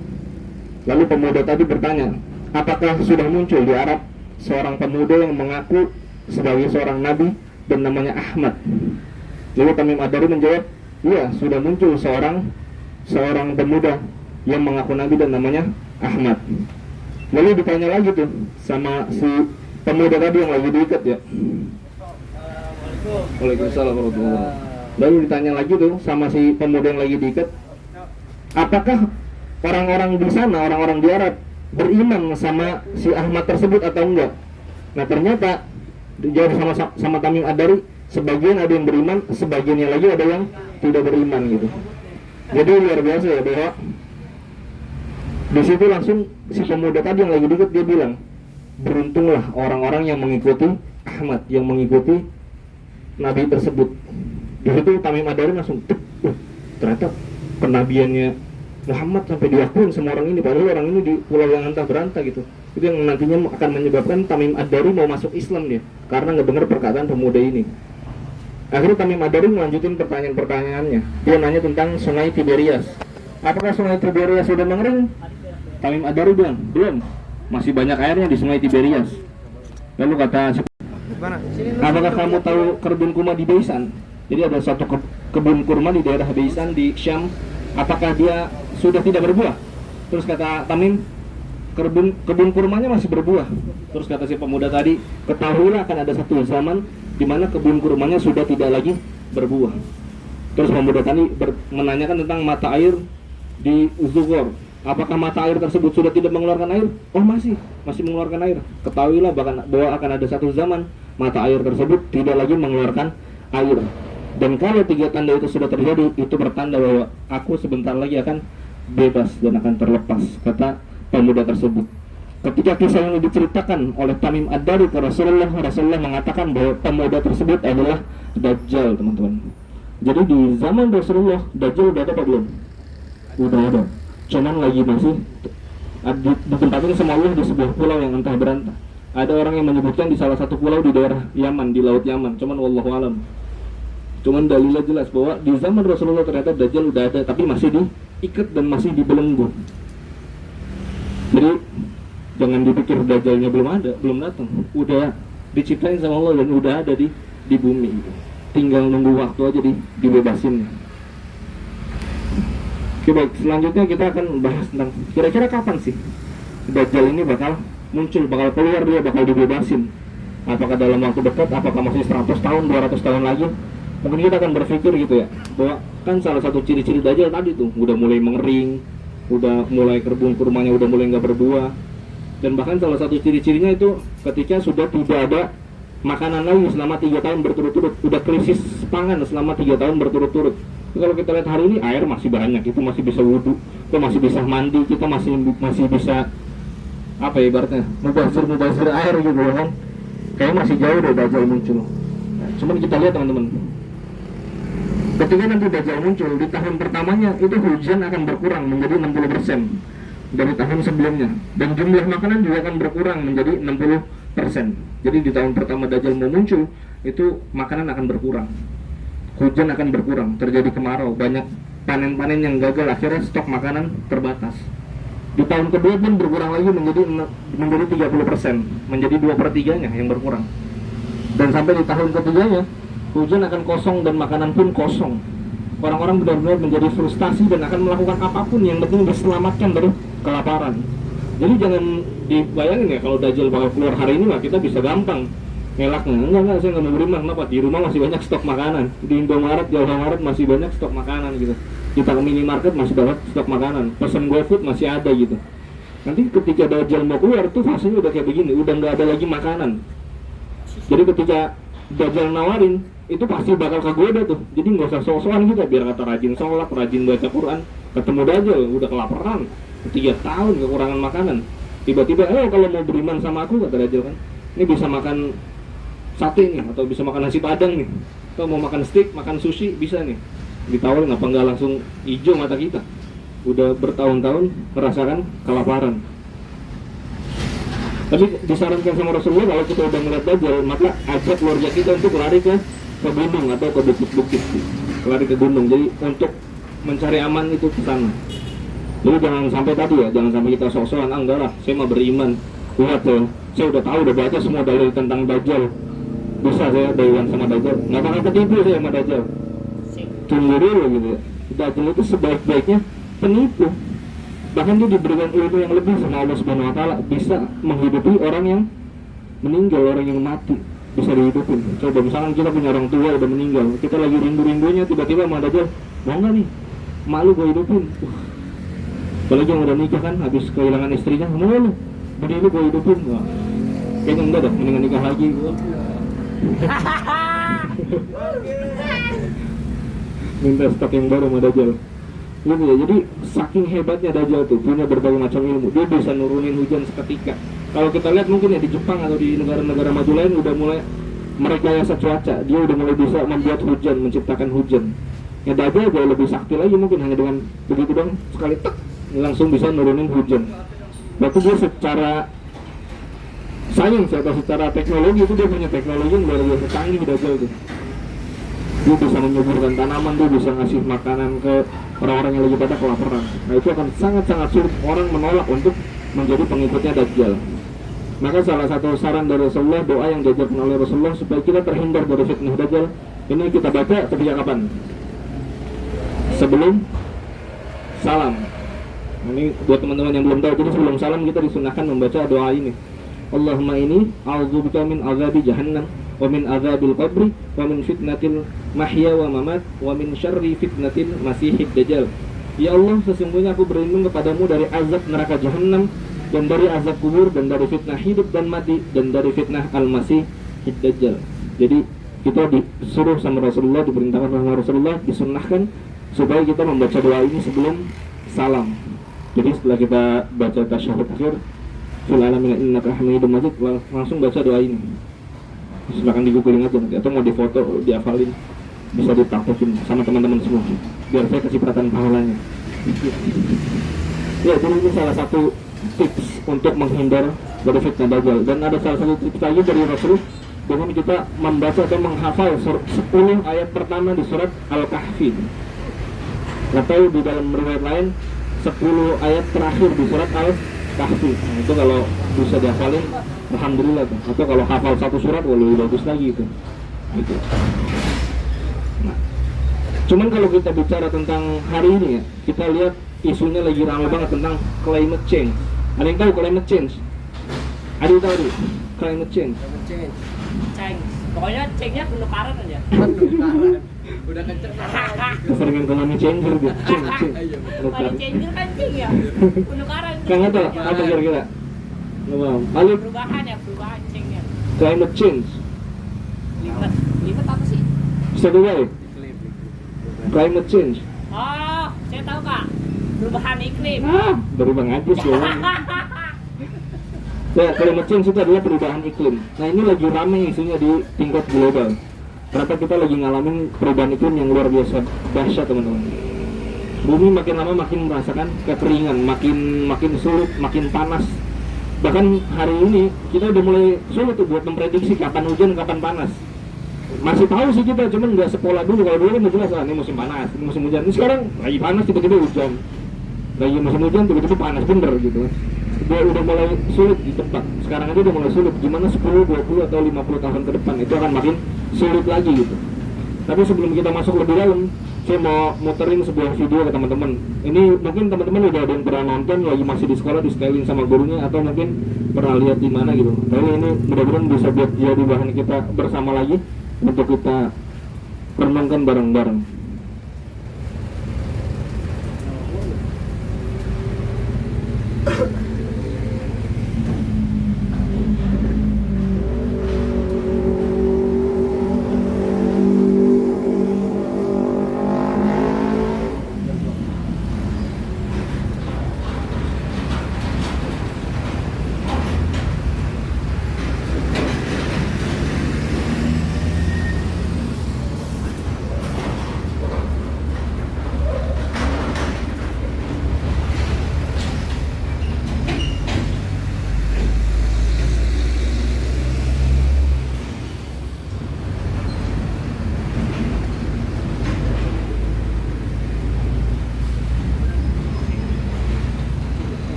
Lalu pemuda tadi bertanya, apakah sudah muncul di Arab seorang pemuda yang mengaku sebagai seorang nabi dan namanya Ahmad? Lalu Tamim Ad-Dari menjawab, iya sudah muncul seorang pemuda yang mengaku nabi dan namanya Ahmad. Lalu ditanya lagi tuh sama si pemuda tadi yang lagi diikat ya. Waalaikumsalam warahmatullahi wabarakatuh. Lalu ditanya lagi tuh sama si pemuda yang lagi diikat, apakah orang-orang di sana, orang-orang di Arab beriman sama si Ahmad tersebut atau enggak? Nah ternyata dijawab sama Tamim Ad-Dari, sebagian ada yang beriman, sebagiannya lagi ada yang tidak beriman gitu. Jadi luar biasa ya, bahwa di situ langsung si pemuda tadi yang lagi diikat dia bilang, beruntunglah orang-orang yang mengikuti Ahmad, yang mengikuti nabi tersebut. Di situ Tamim Ad-Dari langsung ternyata kenabiannya Muhammad sampai diakuin sama orang ini, padahal orang ini di pulau yang antah berantah gitu. Itu yang nantinya akan menyebabkan Tamim Ad-Dari mau masuk Islam dia, karena ngedengar perkataan pemuda ini. Akhirnya Tamim Ad-Dari melanjutin pertanyaannya. Dia nanya tentang Sungai Tiberias. Apakah Sungai Tiberias sudah mengering? Tamim Ad-Dari bilang, belum, masih banyak airnya di Sungai Tiberias. Lalu kata, apakah kamu tahu kebun kurma di Beisan? Jadi ada satu kebun kurma di daerah Beisan di Syam. Apakah dia sudah tidak berbuah? Terus kata Tamim, kebun kurmanya masih berbuah. Terus kata si pemuda tadi, ketahuilah akan ada satu zaman di mana kebun kurmanya sudah tidak lagi berbuah. Terus pemuda tadi menanyakan tentang mata air di Zughor. Apakah mata air tersebut sudah tidak mengeluarkan air? Oh masih mengeluarkan air. Ketahuilah bahwa akan ada satu zaman mata air tersebut tidak lagi mengeluarkan air. Dan kalau 3 tanda itu sudah terjadi, itu bertanda bahwa aku sebentar lagi akan bebas dan akan terlepas, kata pemuda tersebut. Ketika kisah ini diceritakan oleh Tamim Ad-Dari ke Rasulullah mengatakan bahwa pemuda tersebut adalah Dajjal, teman-teman. Jadi di zaman Rasulullah, Dajjal udah ada apa belum? Udah ada. Cuman lagi masih ditempatin sama Allah di sebuah pulau yang entah berantah. Ada orang yang menyebutkan di salah satu pulau di daerah Yaman, di laut Yaman. Cuman wallahu alam. Cuman dalilnya jelas bahwa di zaman Rasulullah ternyata Dajjal udah ada, tapi masih diikat dan masih dibelenggu. Jadi jangan dipikir Dajjalnya belum datang. Udah diciptain sama Allah dan udah ada di bumi. Tinggal nunggu waktu aja dibebasin. Oke baik, selanjutnya kita akan bahas tentang kira-kira kapan sih Dajjal ini bakal muncul, bakal keluar, dia bakal dibebasin. Apakah dalam waktu dekat, apakah masih 100 tahun, 200 tahun lagi? Mungkin kita akan berpikir gitu ya, bahwa kan salah satu ciri-ciri Dajjal tadi tuh udah mulai mengering, udah mulai kebun kurmanya udah mulai nggak berbuah, dan bahkan salah satu ciri-cirinya itu ketika sudah tidak ada makanan lagi selama 3 tahun berturut-turut, udah krisis pangan selama 3 tahun berturut-turut. Kalau kita lihat hari ini air masih banyak, kita masih bisa wudhu, kita masih bisa mandi, kita masih bisa apa ya ibaratnya mubazir air gitu kan. Kayaknya masih jauh dari Dajjal muncul. Nah, cuman kita lihat teman-teman, ketika nanti Dajjal muncul di tahun pertamanya itu hujan akan berkurang menjadi 60% dari tahun sebelumnya, dan jumlah makanan juga akan berkurang menjadi 60%. Jadi di tahun pertama Dajjal mau muncul itu makanan akan berkurang, hujan akan berkurang, terjadi kemarau, banyak panen-panen yang gagal, akhirnya stok makanan terbatas. Di tahun kedua pun berkurang lagi menjadi 30%, menjadi 2/3-nya yang berkurang. Dan sampai di tahun ketiganya hujan akan kosong dan makanan pun kosong. Orang-orang benar-benar menjadi frustasi dan akan melakukan apapun yang penting diselamatkan dari kelaparan. Jadi jangan dibayangin ya kalau Dajjal bakal keluar hari ini mah kita bisa gampang ngelaknya. Enggak, saya nggak mau beriman. Kenapa? Di rumah masih banyak stok makanan. Di Indomaret, di Alfamaret masih banyak stok makanan gitu. Kita ke minimarket masih banyak stok makanan. Pesan GoFood masih ada gitu. Nanti ketika Dajjal mau keluar tuh fasenya udah kayak begini, udah nggak ada lagi makanan. Jadi ketika Dajjal nawarin, itu pasti bakal kegoda tuh. Jadi nggak usah sok-sokan kita, biar kata rajin sholat, rajin baca Quran. Ketemu Dajjal, udah kelaparan, 3 tahun kekurangan makanan. Tiba-tiba, kalau mau beriman sama aku, kata Dajjal kan, ini bisa makan sate nih, atau bisa makan nasi padang nih, atau mau makan steak, makan sushi, bisa nih. Ditawarin, apa nggak langsung hijau mata kita? Udah bertahun-tahun merasakan kelaparan. Tapi disarankan sama Rasulullah kalau kita udah ngeliat Dajjal, maka ajak keluarga kita untuk lari ke gunung atau ke bukit-bukit, lari ke gunung. Jadi untuk mencari aman itu ke sana. Jadi jangan sampai tadi ya, jangan sampai kita sok-sokan, enggak lah, saya mah beriman. Lihat ya, saya udah tahu, udah baca semua dalil tentang Dajjal. Bisa saya dayuan sama Dajjal, nggak bakal ketipu saya sama Dajjal. Tunggu dulu gitu ya. Dajjal itu sebaik-baiknya penipu. Bahkan dia diberikan ilmu yang lebih sama Allah Subhanahu Wa Taala, bisa menghidupi orang yang meninggal, orang yang mati bisa dihidupin. Coba misalkan kita punya orang tua udah meninggal, kita lagi rindu-rindunya, tiba-tiba sama Dajjal, mau nggak nih, malu gue hidupin. Apalagi yang udah nikah kan, habis kehilangan istrinya, mau lu, bini lu gue hidupin. Wah, kayaknya enggak dah, mendingan nikah lagi. Minta stok yang baru sama Dajjal. Gitu ya, jadi saking hebatnya Dajjal tuh, punya berbagai macam ilmu. Dia bisa nurunin hujan seketika. Kalau kita lihat mungkin ya di Jepang atau di negara-negara maju lain udah mulai merekayasa cuaca. Dia udah mulai bisa membuat hujan, menciptakan hujan. Ya Dajjal jauh lebih sakti lagi, mungkin hanya dengan begitu dong, sekali tek langsung bisa nurunin hujan. Berarti dia secara sains atau secara teknologi itu dia punya teknologi yang luar biasa canggih Dajjal tuh. Dia bisa menyuburkan tanaman, dia bisa ngasih makanan ke orang-orang yang lagi pada kelaparan. Nah itu akan sangat-sangat sulit orang menolak untuk menjadi pengikutnya Dajjal. Maka salah satu saran dari Rasulullah, doa yang diajarkan oleh Rasulullah supaya kita terhindar dari fitnah Dajjal, ini kita baca ketika kapan? Sebelum salam. Ini buat teman-teman yang belum tahu, jadi sebelum salam kita disunahkan membaca doa ini. Allahumma ini a'udzubika min azabi jahannam wa min azabil qabri wa min fitnatil mahya wa mamat wa min syarri fitnatil masihid dajjal. Ya Allah, sesungguhnya aku berlindung kepadamu dari azab neraka jahannam, dan dari azab kubur, dan dari fitnah hidup dan mati, dan dari fitnah al-masih dajjal. Jadi kita disuruh sama Rasulullah, diperintahkan sama Rasulullah, disunnahkan supaya kita membaca doa ini sebelum salam. Jadi setelah kita baca tasyahud akhir, fil alamin innaka hamidum majid, langsung baca doa ini. Silakan di-googling aja nanti, atau mau difoto, dihafalin, bisa dipraktekin sama teman-teman semua, biar saya kasih perhatian pahalanya. Ya, jadi ini salah satu tips untuk menghindar dari fitnah Dajjal. Dan ada salah satu tips lagi dari Rasul, dengan kita membaca atau menghafal 10 ayat pertama di surat Al-Kahfi, atau di dalam riwayat lain 10 ayat terakhir di surat Al-Kahfi. Nah, itu kalau bisa dihafalin, alhamdulillah tuh. Atau kalau hafal satu surat, lebih bagus lagi itu. Gitu. Nah, cuman kalau kita bicara tentang hari ini ya, kita lihat isunya lagi ramai banget tentang climate change. Ada yang tahu climate change? Ada yang tahu nih? Climate change. Ceng. Pokoknya cengnya penukaran aja. Udah kenceng. Keseringan climate change dia. Ceng. Paling changer kan ceng ya. Penukaran. Kan ada apa kira-kira? Lalu Perubahan cengnya. climate change. Limet apa sih? Bisa juga ya? climate change. Oh, saya tahu kak. Perubahan iklim. Baru Bang Ajis ya. Ya, climate change itu adalah perubahan iklim. Nah, ini lagi rame isunya di tingkat global. Ternyata kita lagi ngalamin perubahan iklim yang luar biasa dahsyat, teman-teman. Bumi makin lama makin merasakan kekeringan, makin sulit, makin panas. Bahkan hari ini kita udah mulai sulit tuh buat memprediksi kapan hujan, kapan panas. Masih tahu sih kita, cuman nggak sepola dulu. Kalau dulu kan jelas lah, ini musim panas, ini musim hujan. Ini sekarang lagi panas tiba-tiba hujan, lagi musim hujan tiba-tiba panas bener gitu. Udah mulai sulit di tempat. Sekarang aja udah mulai sulit. Gimana 10, 20 atau 50 tahun ke depan itu akan makin sulit lagi gitu. Tapi sebelum kita masuk lebih dalam, saya mau muterin sebuah video ke teman-teman. Ini mungkin teman-teman udah ada yang pernah nonton, lagi masih di sekolah, di styling sama gurunya, atau mungkin pernah lihat di mana gitu. Tapi ini mudah-mudahan bisa buat jadi bahan kita bersama lagi untuk kita renungkan bareng-bareng.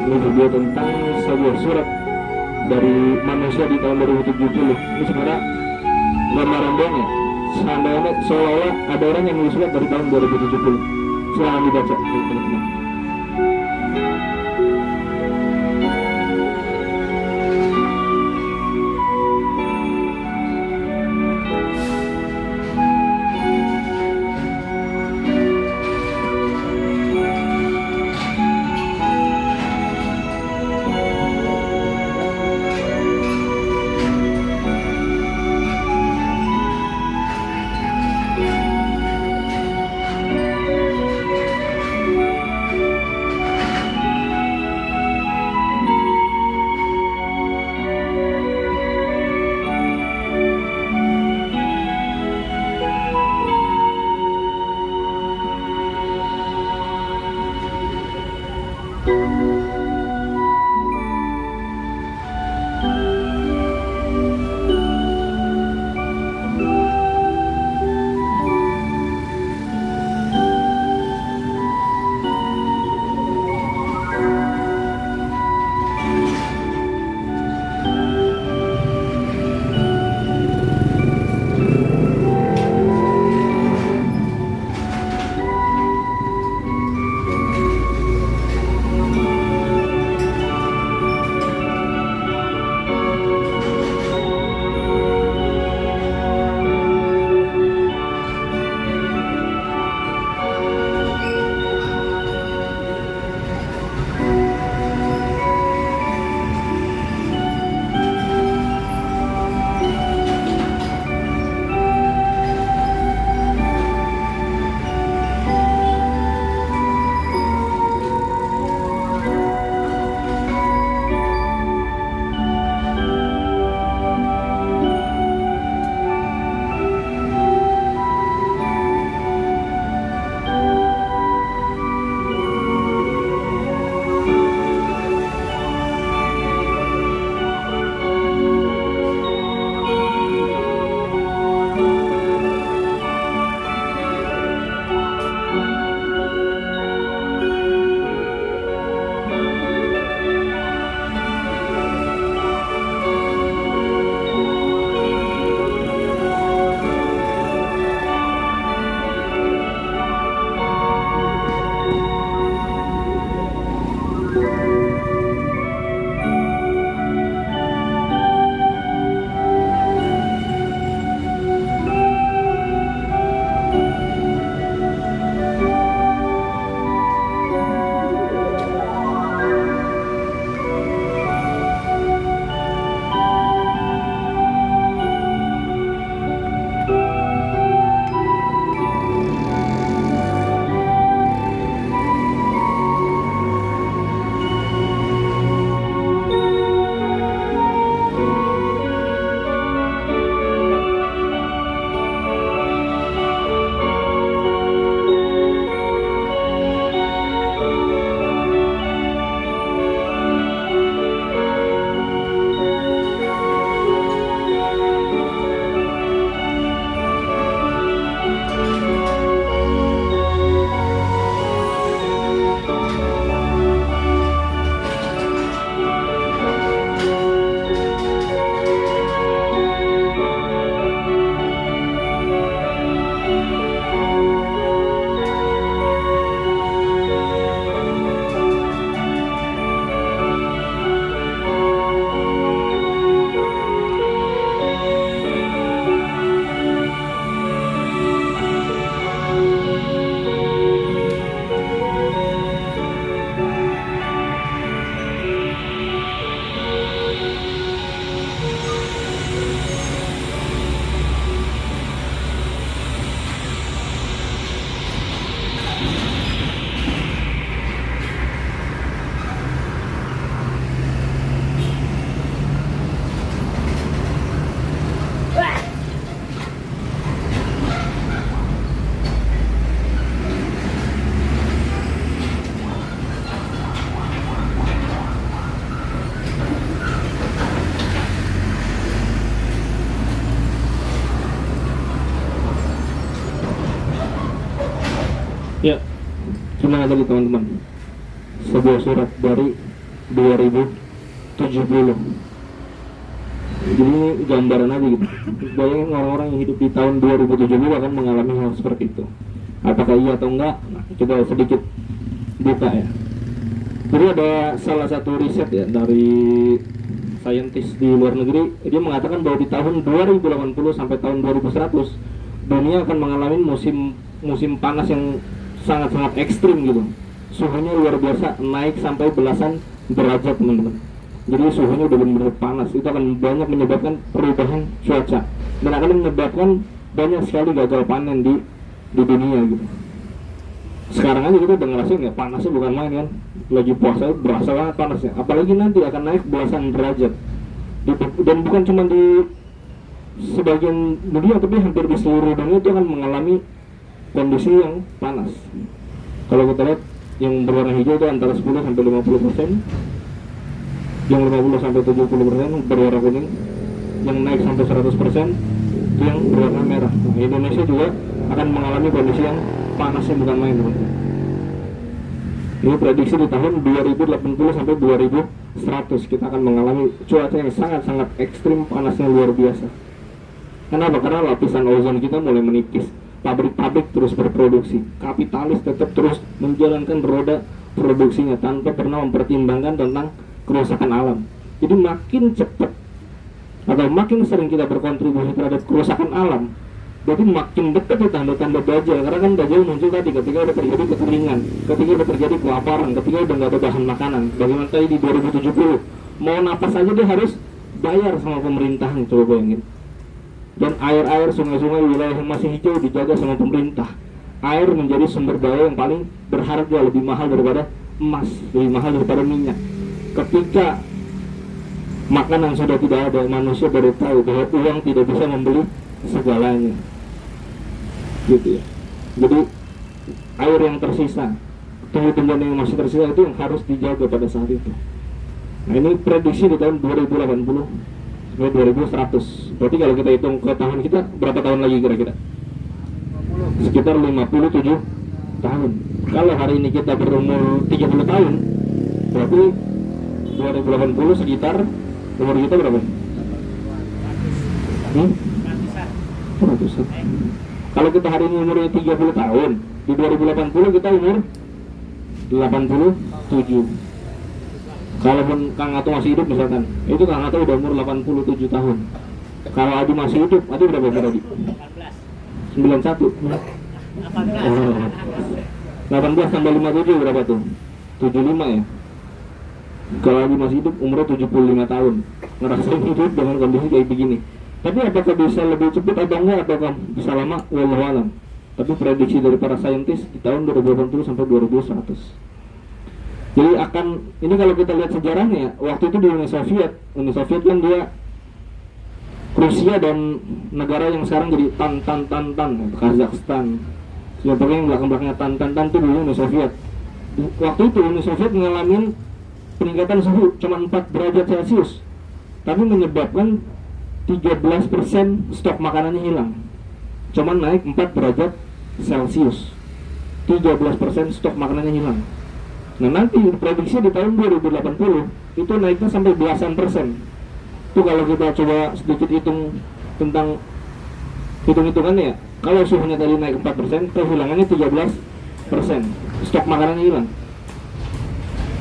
Ini video tentang sebuah surat dari manusia di tahun 2070. Ini sebenarnya gambaran doang ya. Seandainya seolah-olah ada orang yang menulis surat dari tahun 2070. Silahkan dibaca teman-teman. mana tadi teman-teman? Sebuah surat dari 2070. Jadi ini gambaran aja gitu. Bayangin orang-orang yang hidup di tahun 2070 akan mengalami hal seperti itu. Apakah iya atau enggak? Nah, coba sedikit buka ya. Jadi ada salah satu riset ya dari saintis di luar negeri, dia mengatakan bahwa di tahun 2080 sampai tahun 2100 dunia akan mengalami musim panas yang sangat-sangat ekstrim gitu. Suhunya luar biasa, naik sampai belasan derajat teman-teman. Jadi suhunya udah benar-benar panas. Itu akan banyak menyebabkan perubahan cuaca dan akan menyebabkan banyak sekali gagal panen di dunia gitu. Sekarang aja kita udah ngerasain ya, panasnya bukan main kan. Lagi puasa berasa banget panasnya. Apalagi nanti akan naik belasan derajat. Dan bukan cuma di sebagian dunia, tapi hampir di seluruh dunia itu akan mengalami kondisi yang panas. Kalau kita lihat yang berwarna hijau itu antara 10 sampai 50%, yang 50 sampai 70% berwarna kuning, yang naik sampai 100% itu yang berwarna merah. Nah, Indonesia juga akan mengalami kondisi yang panasnya bukan main teman-teman. Ini prediksi di tahun 2080 sampai 2100 kita akan mengalami cuaca yang sangat-sangat ekstrim, panasnya luar biasa. Kenapa? Karena lapisan ozon kita mulai menipis. Pabrik-pabrik terus berproduksi, kapitalis tetap terus menjalankan roda produksinya tanpa pernah mempertimbangkan tentang kerusakan alam. Jadi makin cepat atau makin sering kita berkontribusi terhadap kerusakan alam, berarti makin dekat tanda-tanda dajjal. Karena kan dajjal muncul tadi ketika udah terjadi kekeringan, ketika udah terjadi kelaparan, ketika udah nggak ada bahan makanan. Bagaimana tadi di 2070, mau napas aja dia harus bayar sama pemerintahan, coba bayangin. Dan air-air, sungai-sungai, wilayah yang masih hijau dijaga sama pemerintah. Air menjadi sumber daya yang paling berharga, lebih mahal daripada emas, lebih mahal daripada minyak. Ketika makanan sudah tidak ada, manusia baru tahu bahwa uang tidak bisa membeli segalanya. Gitu ya. Jadi air yang tersisa, tumbuh-tumbuhan yang masih tersisa itu yang harus dijaga pada saat itu. Nah, ini prediksi di tahun 2080 sampai 2100. Berarti kalau kita hitung ke tahun kita, berapa tahun lagi kira-kira? Sekitar 57 tahun. Kalau hari ini kita berumur 30 tahun, berarti 2080 sekitar umur kita berapa? Ratusan. Kalau kita hari ini umurnya 30 tahun, di 2080 kita umur 87. Kalaupun Kang Ato masih hidup misalkan, itu Kang Ato udah umur 87 tahun. Kalau Adi masih hidup, Adi berapa tadi? 91. 18 tambah 57 berapa tuh? 75 ya. Kalau Adi masih hidup, umurnya 75 tahun. Ngerasain hidup dengan kondisi kayak begini. Tapi apakah bisa lebih cepat atau enggak, atau bisa lama? Wallahu alam. Tapi prediksi dari para saintis di tahun 2080 sampai 2100. Jadi ini kalau kita lihat sejarahnya, waktu itu di Uni Soviet kan dia Rusia dan negara yang sekarang jadi tan, Kazakhstan. Siapa yang belakang-belakangnya tan itu dulu Uni Soviet. Waktu itu Uni Soviet mengalami peningkatan suhu cuma 4 derajat Celcius, tapi menyebabkan 13% stok makanannya hilang. Cuma naik 4 derajat Celcius, 13% stok makanannya hilang. Nah, nanti prediksi di tahun 2080 itu naiknya sampai belasan persen. Itu kalau kita coba sedikit hitung tentang hitung-hitungannya ya, kalau suhunya tadi naik 4%, kehilangannya 13%, stok makanannya hilang.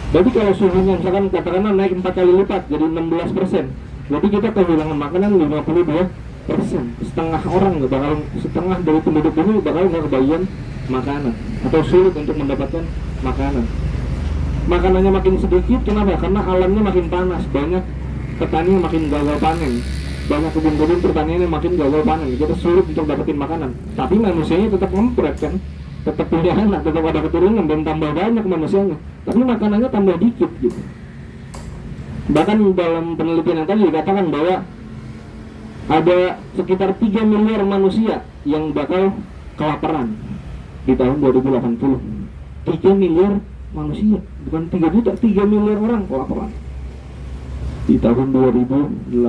Berarti kalau suhunya misalkan katakanlah naik 4 kali lipat, jadi 16%, berarti kita kehilangan makanan 52%. Setengah orang nggak bakal, setengah dari penduduk ini bakal nggak kebagian makanan atau sulit untuk mendapatkan makanan. Makanannya makin sedikit, kenapa? Karena alamnya makin panas, banyak petani yang makin gagal panen, banyak kebun-kebun pertanian yang makin gagal panen, jadi sulit untuk dapetin makanan. Tapi manusianya tetap ngempret kan, tetap punya anak, tetap ada keturunan dan tambah banyak manusianya, tapi makanannya tambah dikit gitu. Bahkan dalam penelitian yang tadi dikatakan bahwa ada sekitar 3 miliar manusia yang bakal kelaparan di tahun 2080. 3 miliar manusia, bukan 3 juta, 3 miliar orang kelaparan di tahun 2080.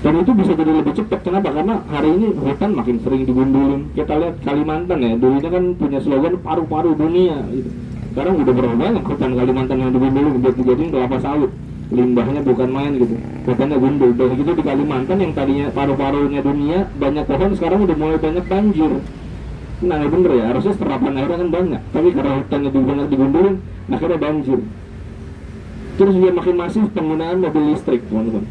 Dan itu bisa jadi lebih cepat. Kenapa? Karena hari ini hutan makin sering digundulin. Kita lihat Kalimantan ya, dulunya kan punya slogan paru-paru dunia gitu. Sekarang udah berapa banyak hutan Kalimantan yang digundulin buat dijadiin kelapa sawit. Limbahnya bukan main gitu, hutannya gundul. Dan gitu di Kalimantan yang tadinya paru-parunya dunia, banyak pohon, sekarang udah mulai banyak banjir. Nah bener ya, harusnya serapan airnya kan banyak, tapi karena hutannya banyak digundulin, akhirnya banjir. Terus juga makin masif penggunaan mobil listrik, teman-teman.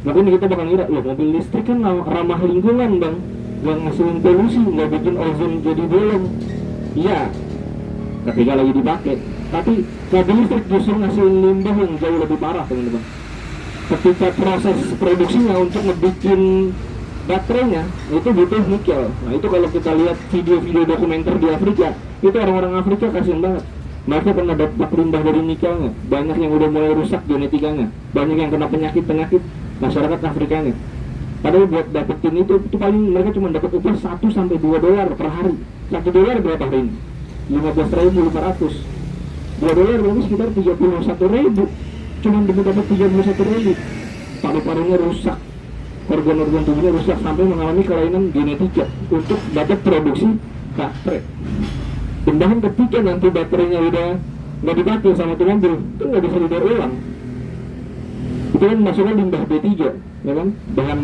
Makanya kita bakal ngira, loh mobil listrik kan ramah lingkungan bang, nggak ngasilin polusi, nggak bikin ozon jadi bolong. Iya, ketika lagi dipakai. Tapi mobil listrik justru ngasilin limbah yang jauh lebih parah, teman-teman. Ketika proses produksinya untuk ngebikin baterainya, itu butuh nikel. Nah itu kalau kita lihat video-video dokumenter di Afrika, itu orang-orang Afrika kasihan banget. Mereka pernah dapat limbah dari nikelnya. Banyak yang udah mulai rusak genetikanya, banyak yang kena penyakit-penyakit masyarakat Afrikanya. Padahal buat dapetin itu paling mereka cuma dapat upah 1-2 dolar per hari. 1 dolar berapa hari ini? 15.500. 2 dolar berarti sekitar 31.000. Cuma demi dapat 31.000. Paru-parunya rusak, organ-organ tubuhnya rusak sampai mengalami kelainan genetika untuk dapat produksi baterai. Dan bahkan ketika nanti baterainya udah nggak dipakai sama tuh mobil, itu nggak bisa didaur ulang. Itu kan masuknya limbah B3, ya kan, bahan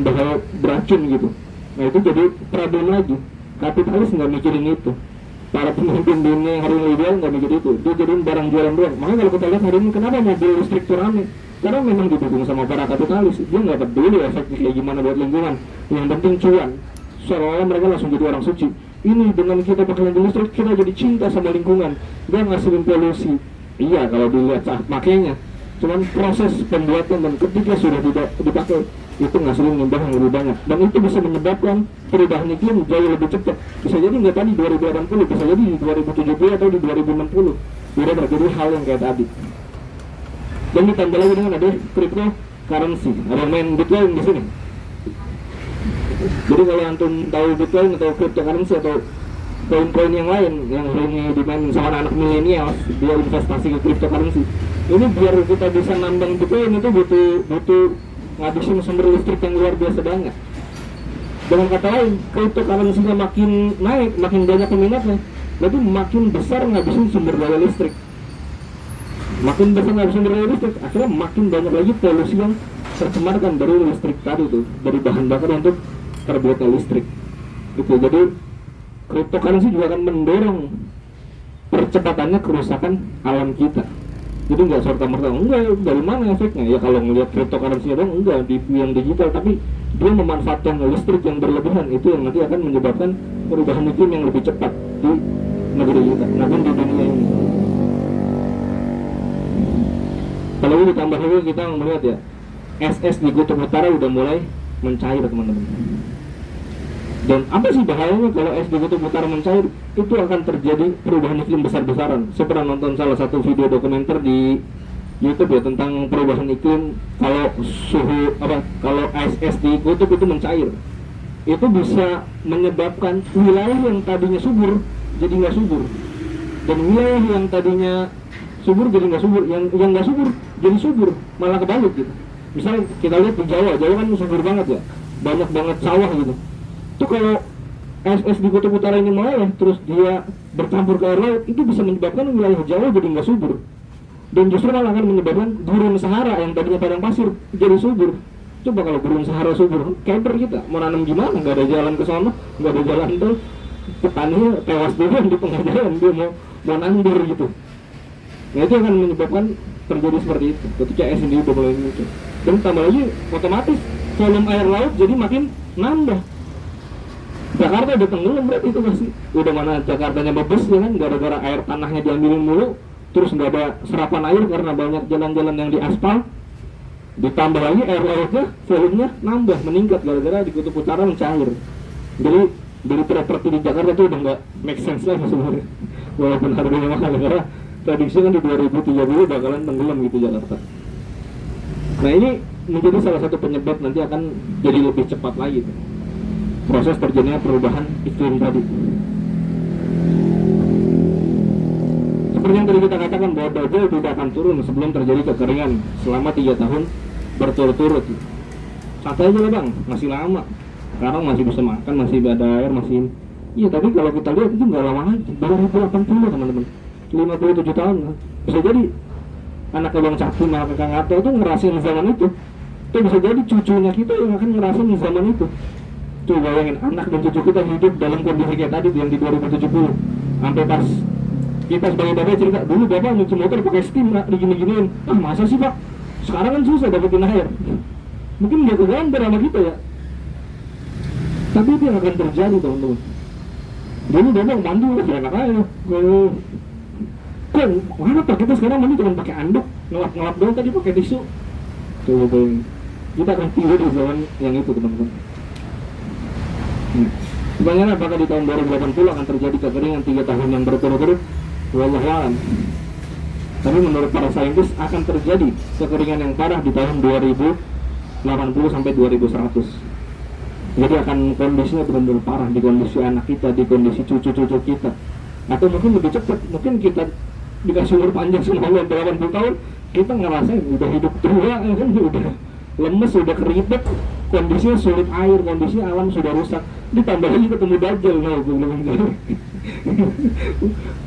beracun gitu. Nah itu jadi problem lagi. Kapitalis nggak mikirin itu. Para pemimpin dunia yang hari ini ideal nggak mikir itu. Dia jadiin barang jualan doang. Makanya kalau kita lihat hari ini kenapa mobil listrik itu rame? Karena memang didukung sama para kapitalis. Dia nggak peduli efeknya kayak gimana buat lingkungan. Yang penting cuan. Seolah-olah mereka langsung jadi orang suci. Ini dengan kita pakai mobil listrik kita jadi cinta sama lingkungan. Dia ngasilin polusi. Iya kalau dilihat saat makainya. Cuman proses pembuatan dan ketika sudah tidak dipakai itu ngasilin limbah yang lebih banyak. Dan itu bisa menyebabkan perubahan iklim jauh lebih cepat. Bisa jadi nggak tadi 2080, bisa jadi di 2070 atau di 2060. Sudah terjadi hal yang kayak tadi. Dan ditambah lagi dengan ada cryptocurrency. Ada main Bitcoin di sini. Jadi kalau antum tahu Bitcoin atau cryptocurrency atau koin-koin yang lain yang ini dimainin sama anak milenial, dia investasi ke cryptocurrency. Ini biar kita bisa nambang Bitcoin itu butuh ngabisin sumber listrik yang luar biasa banyak. Dengan kata lain, cryptocurrency-nya makin naik, makin banyak peminatnya, berarti makin besar ngabisin sumber daya listrik. Makin besar ngabisin sumber daya listrik, akhirnya makin banyak lagi polusi yang tercemarkan dari listrik tadi tuh, dari bahan bakar untuk terbuatnya listrik. Gitu. Jadi cryptocurrency juga akan mendorong percepatannya kerusakan alam kita. Jadi nggak serta-merta, enggak, dari mana efeknya? Ya kalau ngelihat cryptocurrency dong, enggak, di yang digital, tapi dia memanfaatkan listrik yang berlebihan, itu yang nanti akan menyebabkan perubahan iklim yang lebih cepat di negeri kita, namun di dunia ini. Kalau ini ditambah lagi kita melihat ya, es di Kutub Utara udah mulai mencair, teman-teman. Dan apa sih bahayanya kalau es di Kutub Utara mencair? Itu akan terjadi perubahan iklim besar-besaran. Saya pernah nonton salah satu video dokumenter di YouTube ya tentang perubahan iklim. Kalau kalau es di kutub itu mencair, itu bisa menyebabkan wilayah yang tadinya subur jadi nggak subur, dan wilayah yang tadinya subur jadi nggak subur, yang nggak subur jadi subur, malah kebalik gitu. Misalnya kita lihat di Jawa kan subur banget ya, banyak banget sawah gitu. Itu kalau es di Kutub Utara ini meleleh terus dia bercampur ke air laut, itu bisa menyebabkan wilayah Jawa jadi nggak subur, dan justru malah akan menyebabkan gurun Sahara yang tadinya padang pasir jadi subur. Coba kalau gurun Sahara subur, camper kita mau nanam gimana? Nggak ada jalan ke sana, nggak ada jalan tol, petaninya tewas duluan di tengah jalan, dia mau nandur gitu. Nah itu akan menyebabkan terjadi seperti itu ketika es ini udah mulai muncul. Dan tambah lagi otomatis volume air laut jadi makin nambah. Jakarta udah tenggelam berarti itu masih. Udah mana Jakartanya bebes ya kan, gara-gara air tanahnya diambilin mulu, terus nggak ada serapan air karena banyak jalan-jalan yang diaspal. Ditambah lagi air lautnya, volumenya nambah, meningkat gara-gara di Kutub Utara mencair. Jadi beli properti di Jakarta itu udah nggak make sense lagi sebenarnya. Walaupun harganya mahal, karena prediksi kan di 2030 bakalan tenggelam gitu Jakarta. Nah ini menjadi salah satu penyebab nanti akan jadi lebih cepat lagi tuh proses terjadinya perubahan iklim tadi. Seperti yang tadi kita katakan bahwa Dajjal tidak akan turun sebelum terjadi kekeringan selama 3 tahun berturut-turut. santai aja lah bang, masih lama. Sekarang masih bisa makan, masih ada air, masih. Iya, tapi kalau kita lihat itu nggak lama lagi, 2080 teman-teman, 57 tahun. Bisa jadi anak Bang Cakti, anak Kang Ato itu ngerasain zaman itu. Itu bisa jadi cucunya kita yang akan ngerasain zaman itu. Tuh bayangin, anak dan cucu kita hidup dalam kondisi kayak tadi yang di 2070. Sampai pas kita sebagai bapak cerita, dulu bapak nyuci motor pakai steam, nggak digini-giniin. Ah masa sih pak? Sekarang kan susah dapetin air. Mungkin nggak kegambar sama kita ya. Tapi itu yang akan terjadi teman-teman. Dulu bapak mandi udah enak aja. Kok mana pak kita sekarang mandi cuma pakai anduk, ngelap-ngelap doang, tadi pakai tisu. Tuh, kita akan tiba di zaman yang itu teman-teman. Sebenarnya apakah di tahun 2080 akan terjadi kekeringan 3 tahun yang berturut-turut? Wallahualam. Tapi menurut para saintis akan terjadi kekeringan yang parah di tahun 2080 sampai 2100. Jadi akan kondisinya benar-benar parah di kondisi anak kita, di kondisi cucu-cucu kita. Atau mungkin lebih cepat, mungkin kita dikasih umur panjang sama Allah 80 tahun, kita ngerasain udah hidup tua, kan udah lemes, udah keriput, kondisinya sulit air, kondisi alam sudah rusak, ditambah lagi ketemu Dajjal. Nah, gue bilang gitu.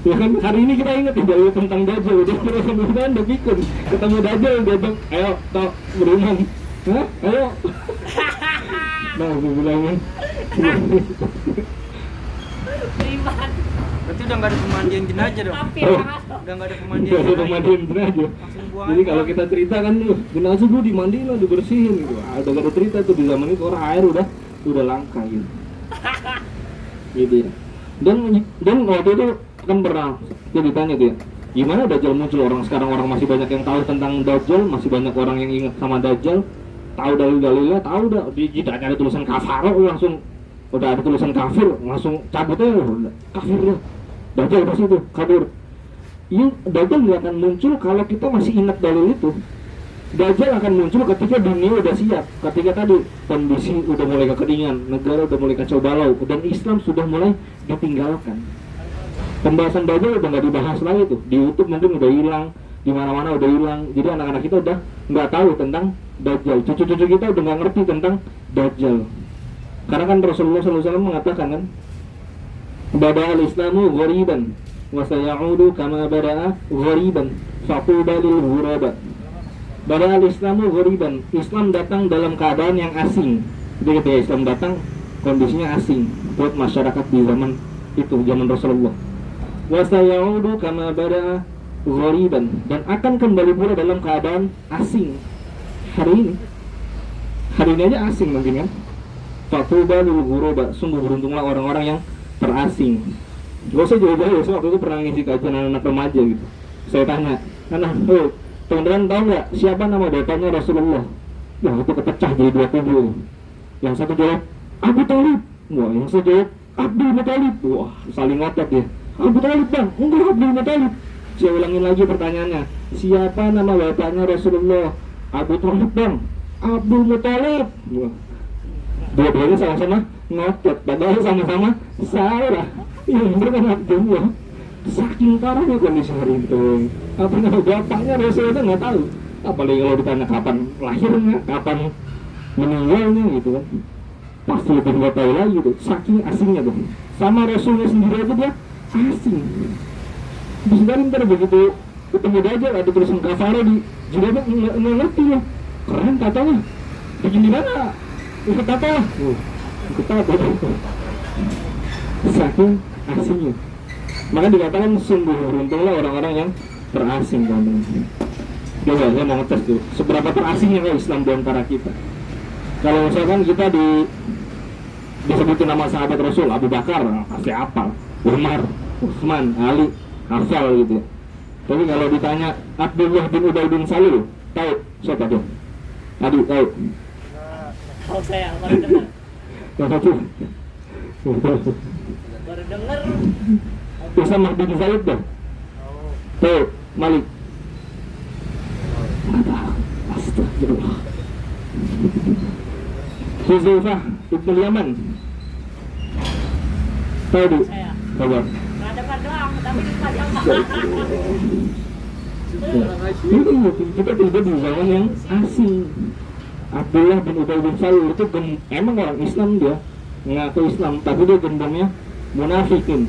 Ya kan hari ini kita ingat ya tentang Dajjal, udah mudah-mudahan udah bikin ketemu Dajjal, dia bilang ayo tok beriman, hah ayo. Nah gue bilangin Beriman. Berarti udah nggak ada pemandian jenazah dong? Tapi Oh. Udah nggak ada pemandian Gak ada jenazah. pemandian jenazah. Langsung buang Jadi aja. kalau kita cerita kan tuh jenazah dulu dimandiin lah, dibersihin gitu. Ada gak ada cerita tuh di zaman itu orang air udah langka gitu. Gitu ya. Dan waktu itu kan pernah dia ditanya tuh ya, gimana Dajjal muncul? Orang sekarang orang masih banyak yang tahu tentang Dajjal, masih banyak orang yang ingat sama Dajjal, tahu dalil-dalilnya, tahu dah di jidatnya ada tulisan kafaro, langsung udah ada tulisan kafir, langsung cabut aja udah kafir ya. Dajjal pas itu kabur. Iya, Dajjal nggak akan muncul kalau kita masih ingat dalil itu. Dajjal akan muncul ketika dunia udah siap, ketika tadi kondisi udah mulai kekeringan, negara udah mulai kacau balau, dan Islam sudah mulai ditinggalkan. Pembahasan Dajjal udah nggak dibahas lagi tuh, di YouTube mungkin udah hilang, di mana-mana udah hilang. Jadi anak-anak kita udah nggak tahu tentang Dajjal, cucu-cucu kita udah nggak ngerti tentang Dajjal. Karena kan Rasulullah SAW mengatakan kan, Bada'al Islamu ghariban wa sayaudu kama bada'a ghariban faquba lil ghuraba. Bada'al Islamu ghariban, Islam datang dalam keadaan yang asing. Jadi ketika Islam datang kondisinya asing buat masyarakat di zaman itu, zaman Rasulullah. Wa sayaudu kama bada'a ghariban, dan akan kembali pula dalam keadaan asing. Hari ini aja asing mungkin kan. Faquba lil ghuraba, sungguh beruntunglah orang-orang yang terasing. Gak usah jauh-jauh, saya waktu itu pernah ngisi kajian anak-anak remaja gitu. Saya tanya, teman-teman tahu nggak siapa nama bapaknya Rasulullah? Wah itu kepecah jadi 2 kubu. Yang satu jawab Abu Talib, wah yang satu jawab Abdul Muthalib. Wah saling ngotot ya. Abu Talib bang, enggak Abdul Muthalib. Saya ulangin lagi pertanyaannya, siapa nama bapaknya Rasulullah? Abu Talib bang, Abdul Muthalib. Wah, dua-duanya sama-sama ngotot, padahal sama-sama salah. Yang bener kan Abdullah. Saking parahnya kondisi hari itu. Apa nama bapaknya Rasulullah nggak tahu. Apalagi kalau ditanya kapan lahirnya, kapan meninggalnya gitu kan, pasti lebih nggak tahu lagi tuh. Saking asingnya tuh. Sama Rasulnya sendiri aja dia asing. Bisa dari ntar begitu ketemu Dajjal ada tulisan kafara di jilbabnya, nggak ngerti ya. Keren katanya. Bikin di mana? Ikut apa? Ikut apa? Saking asingnya. Maka dikatakan sungguh beruntunglah orang-orang yang terasing, teman-teman. Coba saya mau ngetes tuh, seberapa terasingnya Islam di antara kita. Kalau misalkan kita disebutin nama sahabat Rasul, Abu Bakar, pasti hafal. Umar, Utsman, Ali, hafal gitu. Tapi kalau ditanya Abdullah bin Ubay bin Salul, tahu siapa tuh? Adi tahu? Oh saya baru dengar. Yang satu Baru dengar. Usama bin Zaid dah. Tahu? Malik. Astagfirullah. Huzaifah ibn Yaman. Tahu di? Saya. Coba. Nggak dengar doang, tapi lupa jawab. Ini kita tiba di zaman yang asing. Abdullah bin Ubay bin Salul itu emang orang Islam, dia ngaku Islam, tapi dia gembongnya munafikin.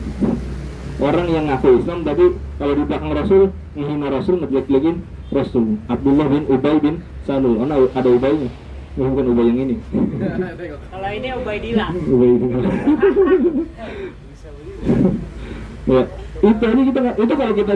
Orang yang ngaku Islam tapi kalau di belakang Rasul menghina Rasul, ngejelek-jelekin Rasul. Abdullah bin Ubay bin Salul. Oh, ada Ubaynya. Bukan Ubay yang ini. Kalau ini Ubaidillah. Ubaidillah. Ya, itu kalau kita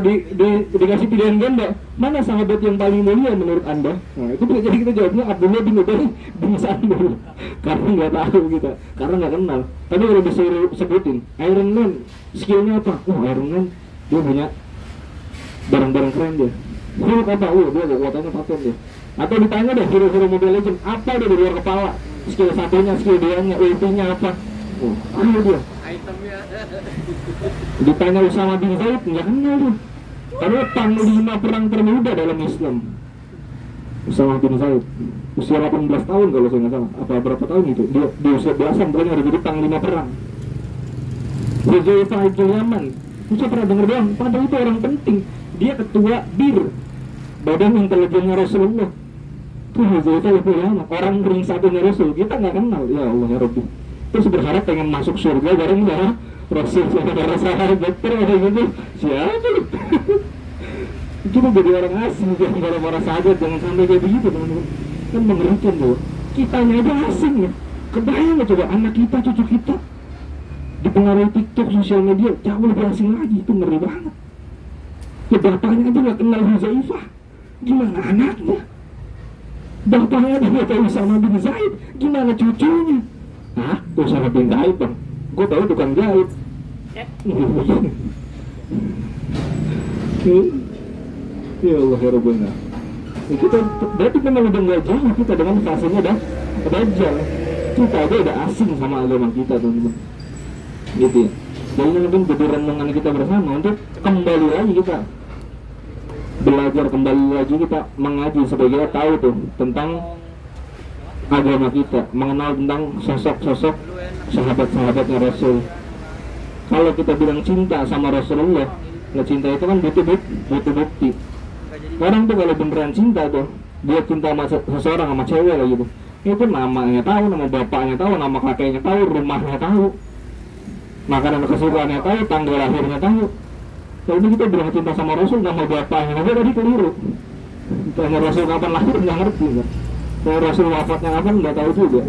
dikasih pilihan ganda, mana sahabat yang paling mulia menurut Anda? Nah, itu jadi kita jawabnya Abdullah bin Ubay bin Salul. Karena nggak tahu kita, karena nggak kenal. Tapi kalau disuruh sebutin Iron Man, skillnya apa? Oh, Iron Man dia punya barang-barang keren dia. Hulk apa? Oh, dia kekuatannya paten dia. Atau ditanya deh hero-hero Mobile Legends, apa dia di luar kepala? Skill satunya, skill duanya, ultinya apa? Oh, apa dia? Itemnya. Ditanya Usama bin Zaid, nggak kenal tuh. Karena panglima perang termuda dalam Islam. Usama bin Zaid usia 18 tahun kalau saya nggak salah. Apa berapa tahun itu? Dia di usia belasan pokoknya udah jadi panglima perang. Huzaifah bin Yaman, saya pernah dengar doang, padahal itu orang penting. Dia ketua BIR, Badan Intelijennya Rasulullah. Tuh Huzaifah bin Yaman, orang ring satunya Rasul, kita nggak kenal. Ya Allah ya Rabbi. Terus berharap pengen masuk surga bareng ya Rasul sama para sahabat terus gitu. Siapa? Kita jadi orang asing jangan para sahabat, jangan sampai kayak begitu teman-teman. Kan mengerikan loh. Kitanya aja asing ya. Kebayang nggak coba anak kita, cucu kita dipengaruhi TikTok, sosial media, jauh lebih asing lagi, itu ngeri banget. Ya bapaknya aja nggak kenal Huzaifah, gimana anaknya? Bapaknya aja nggak tahu Usama bin Zaid, gimana cucunya? Hah? Usama bin Zaid bang? Gue tahu tukang jahit. Ya Allah ya Rabbana. Kita berarti memang udah nggak jauh kita dengan fasenya dah Dajjal. Kita aja udah asing sama agama kita teman-teman. Gitu ya. Jadi mungkin jadi renungan kita bersama untuk kembali lagi kita belajar, kembali lagi kita mengaji supaya kita tahu tuh tentang agama kita, mengenal tentang sosok-sosok sahabat-sahabatnya Rasul. Kalau kita bilang cinta sama Rasulullah, nah cinta itu kan butuh bukti. Orang tuh kalau beneran cinta tuh, dia cinta sama seseorang, sama cewek lah gitu, itu namanya tahu, nama bapaknya tahu, nama kakeknya tahu, rumahnya tahu, makanan kesukaannya tahu, tanggal lahirnya tahu. Kalau kita bilang cinta sama Rasul, nama bapaknya aja tadi keliru. Tanya Rasul kapan lahir nggak ngerti kan? Kalau Rasul wafatnya kapan nggak tahu juga.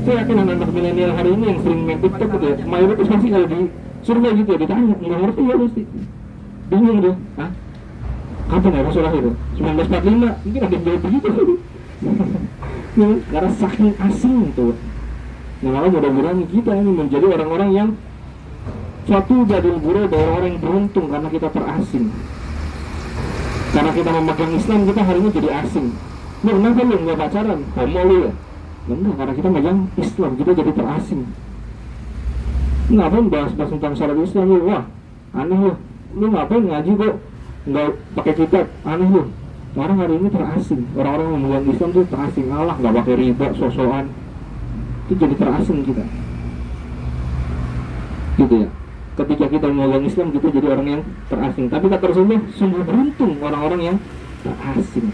Saya yakin anak-anak milenial hari ini yang sering main TikTok gitu ya, mayoritas pasti kalau di survei gitu ya ditanya, nggak ngerti ya pasti. Bingung dia, hah? Kapan ya Rasul lahir? 1945, mungkin ada yang jawab begitu. Karena saking asing tuh. Nah malah mudah-mudahan kita ini menjadi orang-orang yang suatu jadul guru, orang-orang yang beruntung karena kita terasing. Karena kita memegang Islam, kita hari ini jadi asing. Nah, kenapa lu nggak pacaran? Homo lu ya? Enggak, karena kita megang Islam, kita jadi terasing. Ngapain bahas-bahas tentang syariat Islam lu? Wah, aneh lu. Lu ngapain ngaji kok nggak pakai kitab? Aneh lu. Orang hari ini terasing. Orang-orang yang memegang Islam tuh terasing. Allah nggak pakai riba, sosokan. Itu jadi terasing kita. Gitu ya. Ketika kita memegang Islam, kita jadi orang yang terasing. Tapi kata Rasulullah, sungguh beruntung orang-orang yang terasing.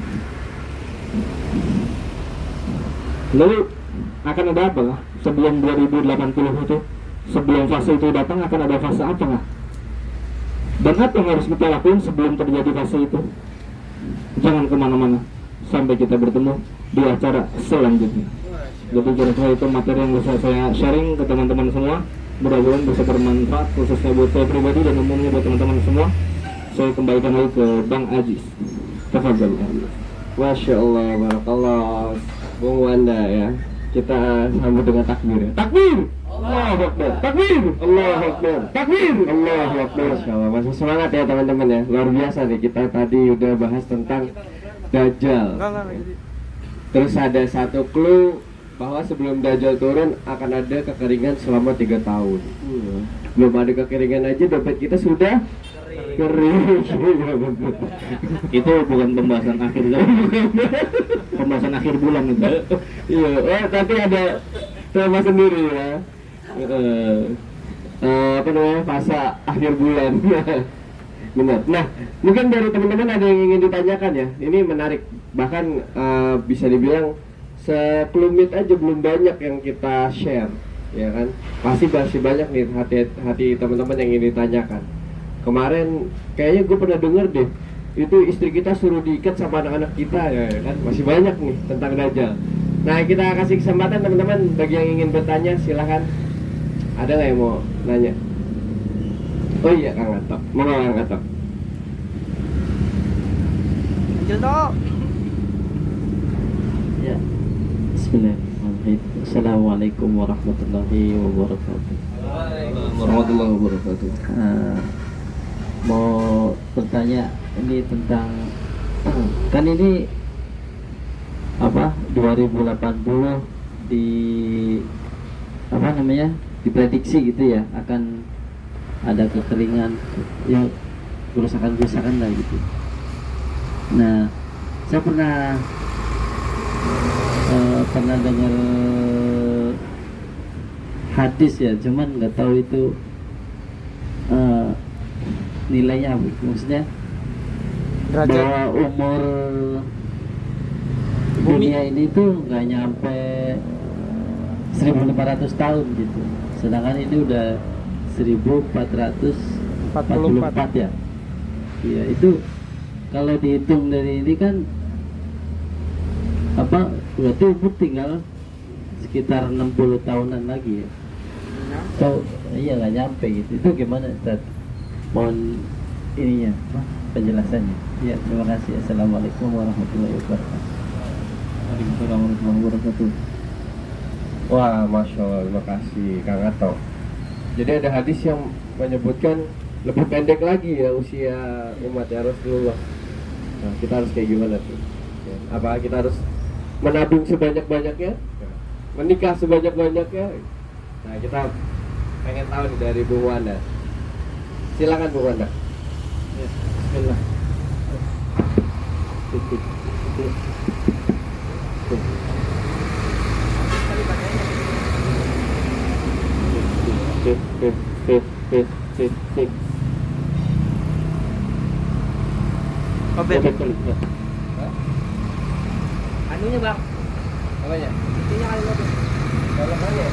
Lalu akan ada apa lah sebelum 2080 itu? Sebelum fase itu datang akan ada fase apa lah? Dan apa yang harus kita lakukan sebelum terjadi fase itu? Jangan kemana-mana sampai kita bertemu di acara selanjutnya. Jadi kira-kira itu materi yang bisa saya sharing ke teman-teman semua. Mudah-mudahan bisa bermanfaat khususnya buat saya pribadi dan umumnya buat teman-teman semua. Saya kembalikan lagi ke Bang Aziz. Tafadhal. Masya Allah, barakallah, Bung Wanda ya. Kita sambut dengan takbir ya. Takbir! Allahu Akbar. Takbir! Allahu Akbar. Takbir! Allahu Akbar. Masya Allah, masih semangat ya teman-teman ya. Luar biasa nih, kita tadi udah bahas tentang Dajjal. Terus ada satu clue bahwa sebelum Dajjal turun akan ada kekeringan selama 3 tahun. Belum ada kekeringan aja dompet kita sudah kering. Itu bukan pembahasan akhir zaman. Pembahasan akhir bulan itu. Iya, tapi ada tema sendiri ya. Apa namanya, fase akhir bulan. Benar. Nah, mungkin dari teman-teman ada yang ingin ditanyakan ya. Ini menarik. Bahkan bisa dibilang sekelumit aja, belum banyak yang kita share, ya kan? Masih banyak nih hati teman-teman yang ingin ditanyakan. Kemarin kayaknya gue pernah denger deh, itu istri kita suruh diikat sama anak-anak kita, ya kan? Masih banyak nih tentang Dajjal. Nah, kita kasih kesempatan teman-teman bagi yang ingin bertanya, silahkan. Ada nggak yang mau nanya? Oh iya, Kang Ato. Mau Kang Ato? Ya. Bismillahirrahmanirrahim. Assalamualaikum warahmatullahi wabarakatuh. Warahmatullahi wabarakatuh. Mau bertanya ini tentang kan ini apa 2080 di apa namanya diprediksi gitu ya, akan ada kekeringan ya, kerusakan lah gitu. Nah, saya pernah dengar hadis ya, cuman nggak tahu itu nilainya apa. Maksudnya bahwa umur dunia ini tuh nggak nyampe 1500 tahun gitu, sedangkan ini udah 1444 ya. Iya, itu kalau dihitung dari ini kan apa, berarti umur tinggal sekitar 60 tahunan lagi ya. So, iya nggak nyampe gitu. Itu gimana Ustaz? Mohon ininya, penjelasannya. Ya, terima kasih. Assalamualaikum warahmatullahi wabarakatuh. Waalaikumsalam warahmatullahi wabarakatuh. Wah, Masya Allah, terima kasih Kang Ato. Jadi ada hadis yang menyebutkan lebih pendek lagi ya usia umat ya Rasulullah. Nah, kita harus kayak gimana tuh? Ya, apa kita harus menabung sebanyak-banyaknya? Menikah sebanyak-banyaknya? Nah, kita pengen tahu nih dari Bu Wanda. Silakan Bu Wanda. Ya, bismillah. Anunya bang, Apanya? intinya kali lo. Dalamannya.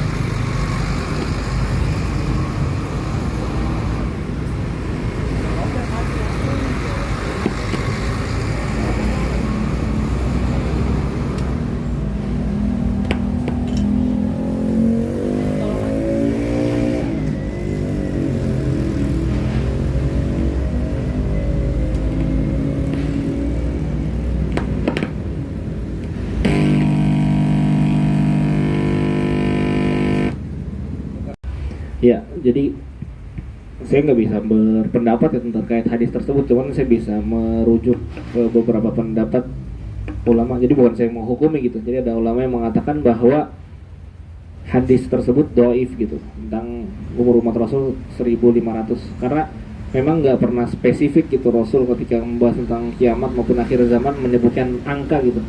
Ya, jadi saya nggak bisa berpendapat ya terkait hadis tersebut, cuman saya bisa merujuk ke beberapa pendapat ulama. Jadi bukan saya menghukumi gitu. Jadi ada ulama yang mengatakan bahwa hadis tersebut dhaif gitu tentang umur umat Rasul 1500, karena memang nggak pernah spesifik gitu Rasul ketika membahas tentang kiamat maupun akhir zaman menyebutkan angka gitu.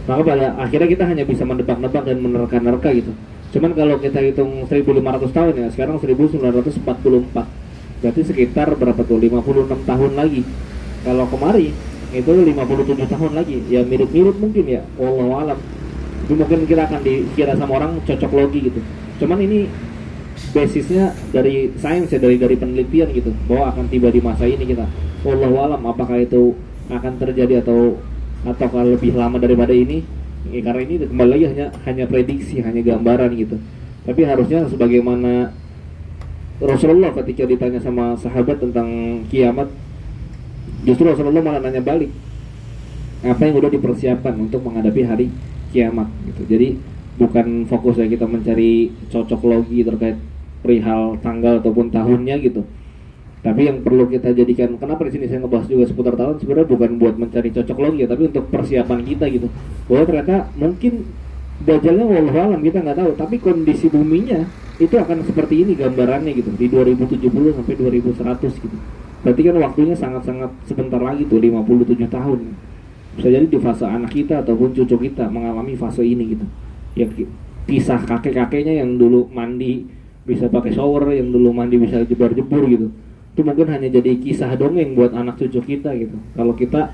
Maka pada akhirnya kita hanya bisa mendebak-nebak dan menerka-nerka gitu. Cuman kalau kita hitung 1500 tahun ya, sekarang 1944. Berarti sekitar berapa tuh? 56 tahun lagi. Kalau kemari itu 57 tahun lagi. Ya mirip-mirip mungkin ya, wallahu alam. Itu mungkin kita akan dikira sama orang cocok logi gitu. Cuman ini basisnya dari sains ya, dari penelitian gitu, bahwa akan tiba di masa ini kita. Wallahu alam, apakah itu akan terjadi atau kalau lebih lama daripada ini? Ya, karena ini kembali lagi hanya prediksi, hanya gambaran gitu. Tapi harusnya sebagaimana Rasulullah ketika ditanya sama sahabat tentang kiamat, justru Rasulullah malah nanya balik, apa yang udah dipersiapkan untuk menghadapi hari kiamat gitu. Jadi bukan fokusnya kita mencari cocok logi terkait perihal tanggal ataupun tahunnya gitu. Tapi yang perlu kita jadikan, kenapa di sini saya ngebahas juga seputar tahun, sebenarnya bukan buat mencari cocok logi ya, tapi untuk persiapan kita gitu. Bahwa ternyata mungkin Dajjalnya wallahu alam kita nggak tahu, tapi kondisi buminya itu akan seperti ini gambarannya gitu di 2070 sampai 2100 gitu. Berarti kan waktunya sangat-sangat sebentar lagi tuh, 57 tahun. Bisa jadi di fase anak kita ataupun cucu kita mengalami fase ini gitu. Ya kisah kakek-kakeknya yang dulu mandi bisa pakai shower, yang dulu mandi bisa jebar-jebur gitu. Itu mungkin hanya jadi kisah dongeng buat anak cucu kita gitu. Kalau kita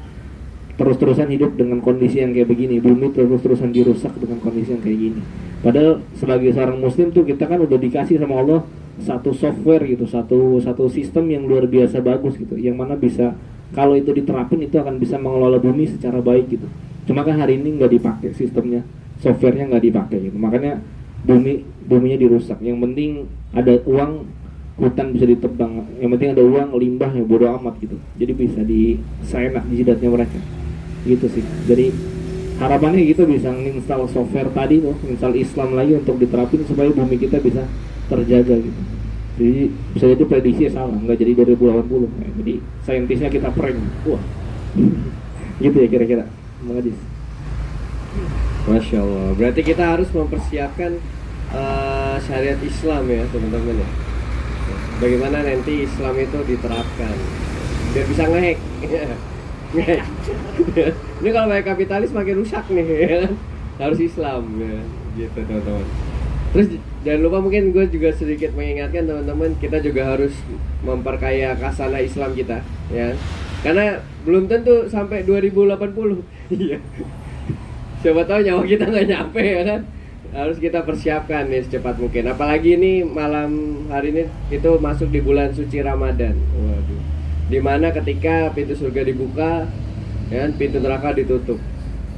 terus-terusan hidup dengan kondisi yang kayak begini, bumi terus-terusan dirusak dengan kondisi yang kayak gini. Padahal sebagai seorang muslim tuh kita kan udah dikasih sama Allah satu software gitu, satu sistem yang luar biasa bagus gitu, yang mana bisa kalau itu diterapin itu akan bisa mengelola bumi secara baik gitu. Cuma kan hari ini nggak dipakai sistemnya, softwarenya nggak dipakai gitu, makanya buminya dirusak. Yang penting ada uang, hutan bisa ditebang, yang penting ada uang, limbah ya bodo amat gitu, jadi bisa seenak di jidatnya mereka gitu sih. Jadi harapannya gitu bisa install software tadi tuh, install Islam lagi untuk diterapin supaya bumi kita bisa terjaga gitu. Jadi bisa jadi prediksi salah, nggak jadi 2080 ya, jadi saintisnya kita prank, wah gitu ya kira-kira. Mengadis. Masya Allah. Berarti kita harus mempersiapkan syariat Islam ya teman-teman ya. Bagaimana nanti Islam itu diterapkan biar bisa ngehack. Ngehack. Ini kalau banyak kapitalis makin rusak nih ya. Harus Islam ya. Gitu teman-teman. Terus jangan lupa, mungkin gue juga sedikit mengingatkan teman-teman, kita juga harus memperkaya khazanah Islam kita ya. Karena belum tentu sampai 2080. Iya. Siapa tahu nyawa kita nggak nyampe ya kan. Harus kita persiapkan nih secepat mungkin. Apalagi ini malam hari ini itu masuk di bulan suci Ramadan. Waduh. Dimana ketika pintu surga dibuka, ya, pintu neraka ditutup.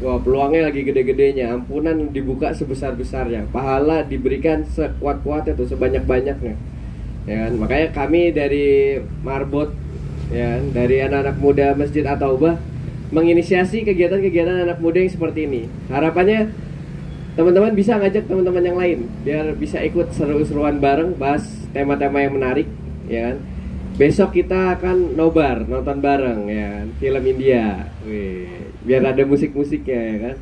Wah, peluangnya lagi gede-gedenya. Ampunan dibuka sebesar-besarnya. Pahala diberikan sekuat-kuatnya tuh, sebanyak-banyaknya. Ya kan? Makanya kami dari Marbot, ya, dari anak-anak muda Masjid At-Taubah menginisiasi kegiatan-kegiatan anak muda yang seperti ini. Harapannya teman-teman bisa ngajak teman-teman yang lain biar bisa ikut seru-seruan bareng, bahas tema-tema yang menarik, ya kan? Besok kita akan nobar, nonton bareng ya kan? Film India. Wih, biar ada musik-musiknya ya kan.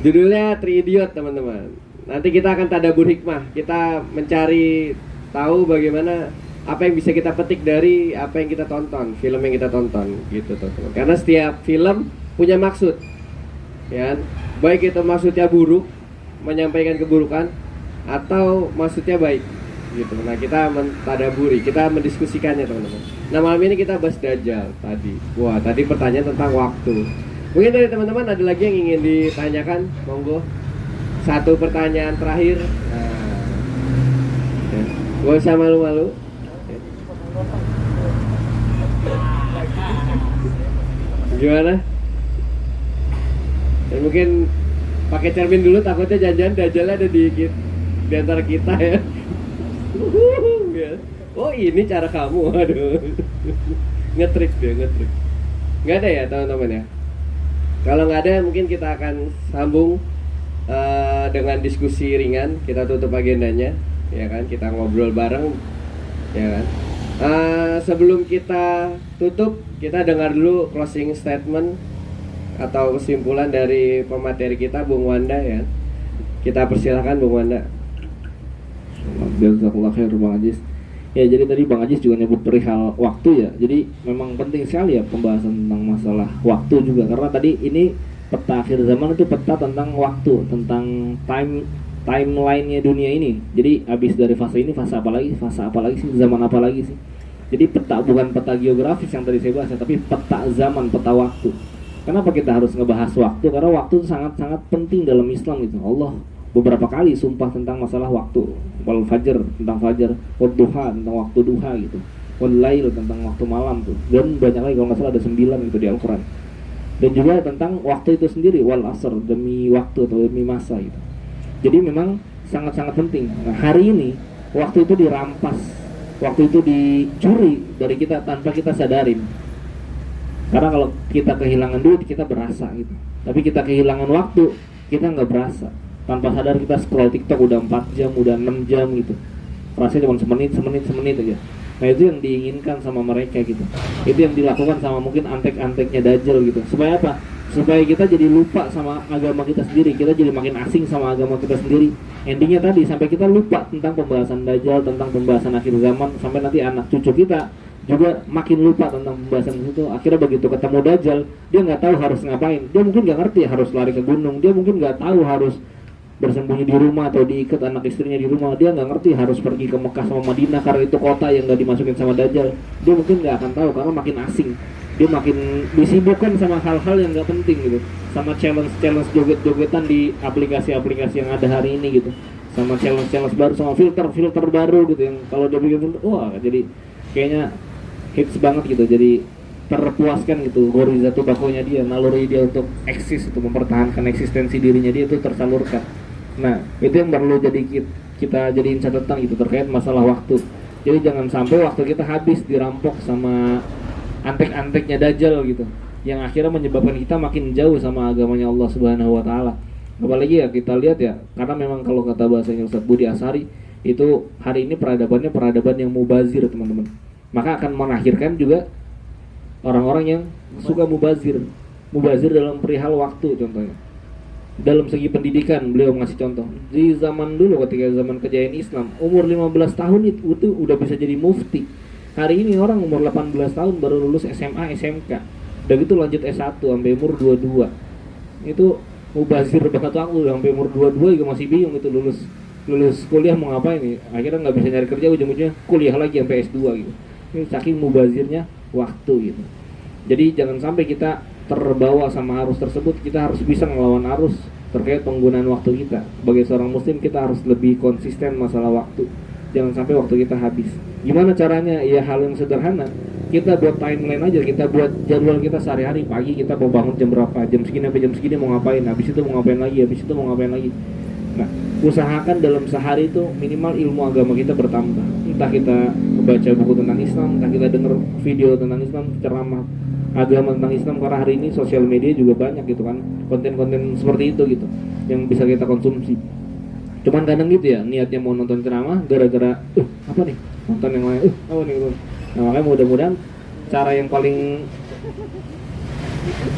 Judulnya Three Idiot teman-teman. Nanti kita akan tadabbur hikmah. Kita mencari tahu bagaimana apa yang bisa kita petik dari apa yang kita tonton, film yang kita tonton gitu teman-teman. Karena setiap film punya maksud, ya, baik itu maksudnya buruk, menyampaikan keburukan, atau maksudnya baik, gitu. Nah kita mentadaburi, kita mendiskusikannya teman-teman. Nah malam ini kita bahas Dajjal tadi. Wah tadi pertanyaan tentang waktu. Mungkin dari teman-teman ada lagi yang ingin ditanyakan, monggo. Satu pertanyaan terakhir. Nah, ya. Gak usah malu-malu. Gimana? Dan mungkin pakai cermin dulu, takutnya jangan-jangan Dajjalnya ada di antara kita ya. Oh ini cara kamu, aduh. Ngetrik dia, ngetrik. Nggak ada ya teman-teman ya. Kalau nggak ada mungkin kita akan sambung dengan diskusi ringan. Kita tutup agendanya, ya kan? Kita ngobrol bareng, ya kan? Sebelum kita tutup, kita dengar dulu closing statement atau kesimpulan dari pemateri kita, Bung Wanda ya. Kita persilakan Bung Wanda. Jazakallah khair Bang Ajis. Ya jadi tadi Bang Ajis juga nyebut perihal waktu ya. Jadi memang penting sekali ya pembahasan tentang masalah waktu juga, karena tadi ini peta akhir zaman itu peta tentang waktu, tentang timeline-nya dunia ini. Jadi habis dari fase ini fase apa lagi sih, zaman apa lagi sih. Jadi peta bukan peta geografis yang tadi saya bahas ya, tapi peta zaman, peta waktu. Kenapa kita harus ngebahas waktu? Karena waktu itu sangat-sangat penting dalam Islam gitu. Allah beberapa kali sumpah tentang masalah waktu. Wal fajr, tentang fajar, wad duha, tentang waktu duha gitu. Wal lail, tentang waktu malam tuh. Dan banyak lagi, kalau nggak salah ada 9 gitu di Al-Quran. Dan juga tentang waktu itu sendiri, wal asr, demi waktu atau demi masa gitu. Jadi memang sangat-sangat penting. Nah, hari ini waktu itu dirampas, waktu itu dicuri dari kita tanpa kita sadarin. Karena kalau kita kehilangan duit kita berasa gitu, tapi kita kehilangan waktu kita nggak berasa. Tanpa sadar kita scroll TikTok udah 4 jam, udah 6 jam gitu. Rasanya cuma semenit aja. Nah itu yang diinginkan sama mereka gitu. Itu yang dilakukan sama mungkin antek-anteknya Dajjal gitu. Supaya apa? Supaya kita jadi lupa sama agama kita sendiri. Kita jadi makin asing sama agama kita sendiri. Endingnya tadi sampai kita lupa tentang pembahasan Dajjal, tentang pembahasan akhir zaman. Sampai nanti anak cucu kita juga makin lupa tentang pembahasan itu. Akhirnya begitu ketemu Dajjal, dia nggak tahu harus ngapain. Dia mungkin nggak ngerti harus lari ke gunung. Dia mungkin nggak tahu harus bersembunyi di rumah atau diikat anak istrinya di rumah. Dia nggak ngerti harus pergi ke Mekah sama Madinah karena itu kota yang nggak dimasukin sama Dajjal. Dia mungkin nggak akan tahu karena makin asing. dia makin disibukkan sama hal-hal yang nggak penting gitu, sama challenge joget-jogetan di aplikasi-aplikasi yang ada hari ini gitu, sama challenge baru, sama filter baru gitu yang kalau dia bikin filter, wah jadi kayaknya hits banget gitu, jadi terpuaskan gitu, goriza tuh bakonya dia, naluri dia untuk eksis, untuk mempertahankan eksistensi dirinya dia itu tersalurkan. Nah itu yang perlu jadi kita jadiin catatan gitu terkait masalah waktu. Jadi jangan sampai waktu kita habis dirampok sama antek-anteknya Dajjal gitu, yang akhirnya menyebabkan kita makin jauh sama agamanya Allah Subhanahu wa taala. Apalagi ya kita lihat ya, karena memang kalau kata bahasanya Ustadz Budi Asari itu hari ini peradabannya peradaban yang mubazir teman-teman. Maka akan mengakhirkan juga orang-orang yang suka mubazir dalam perihal waktu contohnya. Dalam segi pendidikan beliau ngasih contoh. Di zaman dulu ketika zaman kejayaan Islam, umur 15 tahun itu udah bisa jadi mufti. Hari ini orang umur 18 tahun baru lulus SMA, SMK. Udah gitu lanjut S1 sampai umur 22. Itu mubazir banget waktu, sampai umur 22 juga masih bingung itu lulus kuliah mau ngapain nih. Akhirnya nggak bisa nyari kerja, ujung-ujungnya kuliah lagi sampai S2 gitu. Ini saking mubazirnya waktu gitu. Jadi jangan sampai kita terbawa sama arus tersebut, kita harus bisa melawan arus terkait penggunaan waktu kita. Sebagai seorang muslim kita harus lebih konsisten masalah waktu. Jangan sampai waktu kita habis. Gimana caranya? Ya hal yang sederhana. Kita buat timeline aja, kita buat jadwal kita sehari-hari. Pagi kita mau bangun jam berapa, jam segini sampai jam segini mau ngapain, habis itu mau ngapain lagi, habis itu mau ngapain lagi. Nah, usahakan dalam sehari itu minimal ilmu agama kita bertambah. Entah kita baca buku tentang Islam, entah kita denger video tentang Islam, ceramah agama tentang Islam, karena hari ini sosial media juga banyak gitu kan, konten-konten seperti itu gitu yang bisa kita konsumsi. Cuman kadang gitu ya, niatnya mau nonton ceramah gara-gara apa nih, nonton yang lain, apa nih gitu. Nah makanya mudah-mudahan cara yang paling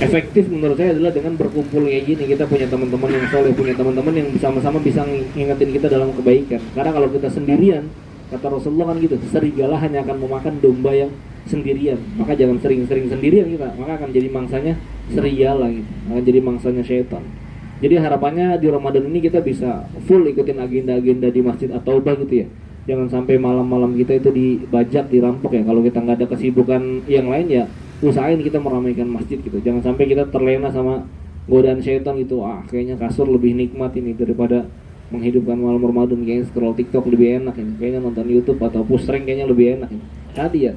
efektif menurut saya adalah dengan berkumpul kayak gini. Kita punya teman-teman yang soleh, punya teman-teman yang sama-sama bisa ngingetin kita dalam kebaikan. Karena kalau kita sendirian, kata Rasulullah kan gitu, serigala hanya akan memakan domba yang sendirian. Maka jangan sering-sering sendirian kita, maka akan jadi mangsanya serigala gitu, akan jadi mangsanya syaitan. Jadi harapannya di Ramadan ini kita bisa full ikutin agenda-agenda di Masjid At-Taubah gitu ya. Jangan sampai malam-malam kita itu dibajak, dirampok ya. Kalau kita nggak ada kesibukan yang lain ya, usahain kita meramaikan masjid gitu. Jangan sampai kita terlena sama godaan syaitan gitu. Kayaknya kasur lebih nikmat ini daripada menghidupkan malam Ramadan. Kayaknya scroll TikTok lebih enak ini. Kayaknya nonton YouTube atau push rank kayaknya lebih enak ini. Tadi ya,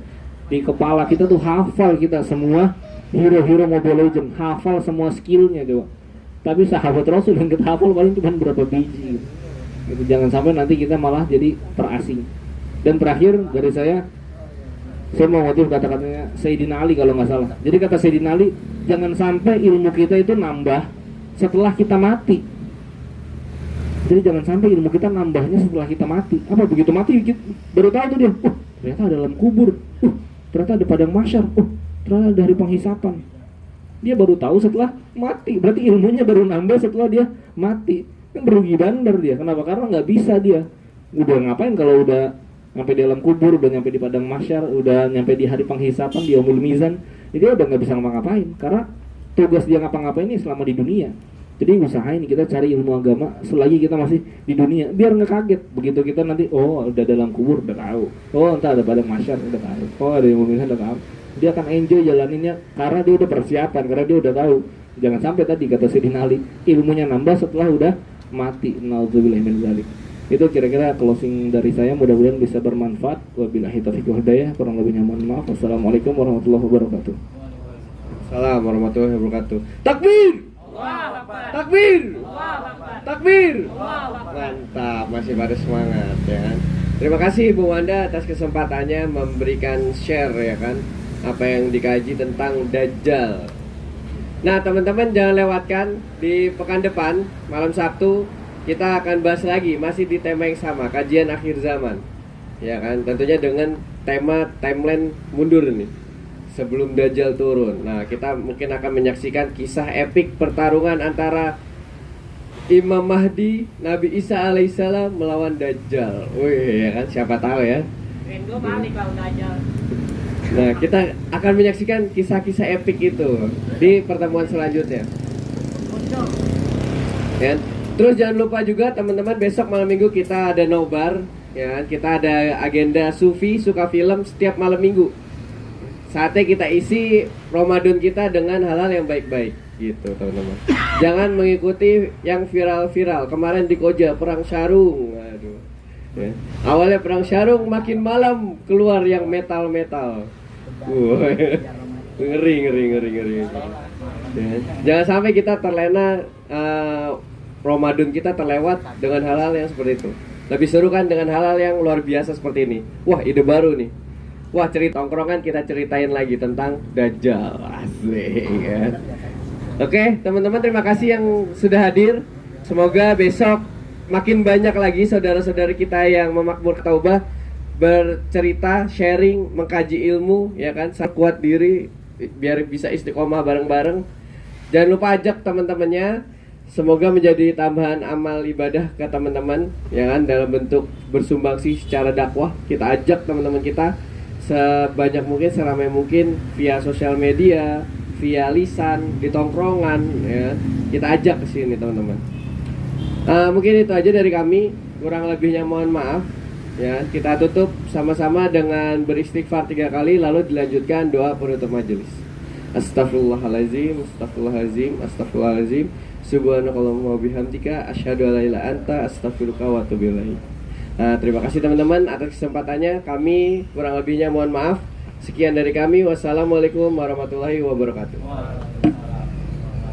di kepala kita tuh hafal kita semua hero-hero Mobile Legends, hafal semua skillnya coba. Tapi sahabat Rasul yang kita hafal paling cuma berapa biji gitu. Jangan sampai nanti kita malah jadi terasing. Dan terakhir dari saya mau ngutip kata-katanya Sayyidina Ali kalau nggak salah. Jadi kata Sayyidina Ali, jangan sampai ilmu kita itu nambah setelah kita mati. Jadi jangan sampai ilmu kita nambahnya setelah kita mati. Apa begitu mati baru tahu tuh dia, ternyata ada dalam kubur, ternyata ada padang mahsyar, ternyata ada hari penghisapan. Dia baru tahu setelah mati. Berarti ilmunya baru nambah setelah dia mati. Kan berugi bandar dia. Kenapa? Karena nggak bisa dia. Udah ngapain kalau udah nyampe di dalam kubur, udah nyampe di padang mahsyar, udah nyampe di hari penghisapan, di yaumul mizan, dia udah nggak bisa ngapa-ngapain. Karena tugas dia ngapa-ngapain ini selama di dunia. Jadi usahain kita cari ilmu agama selagi kita masih di dunia, biar nggak kaget. Begitu kita nanti, udah dalam kubur, udah tahu. Entar ada padang mahsyar, udah tahu. Ada yaumul mizan, udah tahu. Dia akan enjoy jalaninnya karena dia udah persiapan, karena dia udah tahu. Jangan sampai tadi kata Sayyidina Ali, ilmunya nambah setelah udah mati. Nauzubillahi min dzalik. Itu kira-kira closing dari saya, mudah-mudahan bisa bermanfaat. Wabillahi taufiq wal hidayah, kurang lebihnya mohon maaf. Wassalamualaikum warahmatullahi wabarakatuh. Assalamualaikum warahmatullahi wabarakatuh. Takbir! Takbir! Takbir! Mantap, masih pada semangat ya kan. Terima kasih Bu Wanda atas kesempatannya memberikan share ya kan, apa yang dikaji tentang Dajjal. Nah teman-teman jangan lewatkan di pekan depan malam Sabtu kita akan bahas lagi masih di tema yang sama, kajian akhir zaman ya kan, tentunya dengan tema timeline mundur nih sebelum Dajjal turun. Nah kita mungkin akan menyaksikan kisah epik pertarungan antara Imam Mahdi, Nabi Isa alaihissalam melawan Dajjal. Wih ya kan, siapa tahu ya. Gue balik kalau Dajjal. Nah, kita akan menyaksikan kisah-kisah epik itu di pertemuan selanjutnya. Ya. Terus jangan lupa juga teman-teman, besok malam minggu kita ada nobar, ya. Kita ada agenda sufi suka film setiap malam minggu. saatnya kita isi Ramadan kita dengan hal-hal yang baik-baik gitu teman-teman. Jangan mengikuti yang viral-viral. Kemarin di Koja perang sarung. Aduh. Ya. Awalnya perang sarung, makin malam keluar yang metal-metal. Ngeri. Ya. Jangan sampai kita terlena Ramadan kita terlewat dengan hal-hal yang seperti itu. Lebih seru kan dengan hal-hal yang luar biasa seperti ini. Wah, ide baru nih. Wah, cerita tongkrongan kita ceritain lagi tentang Dajjal. Asli ya. Oke, teman-teman terima kasih yang sudah hadir. Semoga besok makin banyak lagi saudara-saudari kita yang memakmur taubah bercerita, sharing, mengkaji ilmu, ya kan, kuat diri biar bisa istiqomah bareng-bareng. Jangan lupa ajak teman-temannya. Semoga menjadi tambahan amal ibadah ke teman-teman, ya kan, dalam bentuk bersumbangsi secara dakwah. Kita ajak teman-teman kita sebanyak mungkin, seramai mungkin via sosial media, via lisan, di tongkrongan, ya. Kita ajak ke sini teman-teman. Mungkin itu aja dari kami. Kurang lebihnya mohon maaf. Ya, kita tutup sama-sama dengan beristighfar 3 kali, lalu dilanjutkan doa penutup majelis. Astaghfirullahalazim, astaghfirullahalazim, astaghfirullahalazim. Subhanakallahumma wa bihamdika asyhadu an la ilaha illa anta astaghfiruka wa atubu ilaik. Terima kasih teman-teman atas kesempatannya. Kami kurang lebihnya mohon maaf. Sekian dari kami. Wassalamualaikum warahmatullahi wabarakatuh.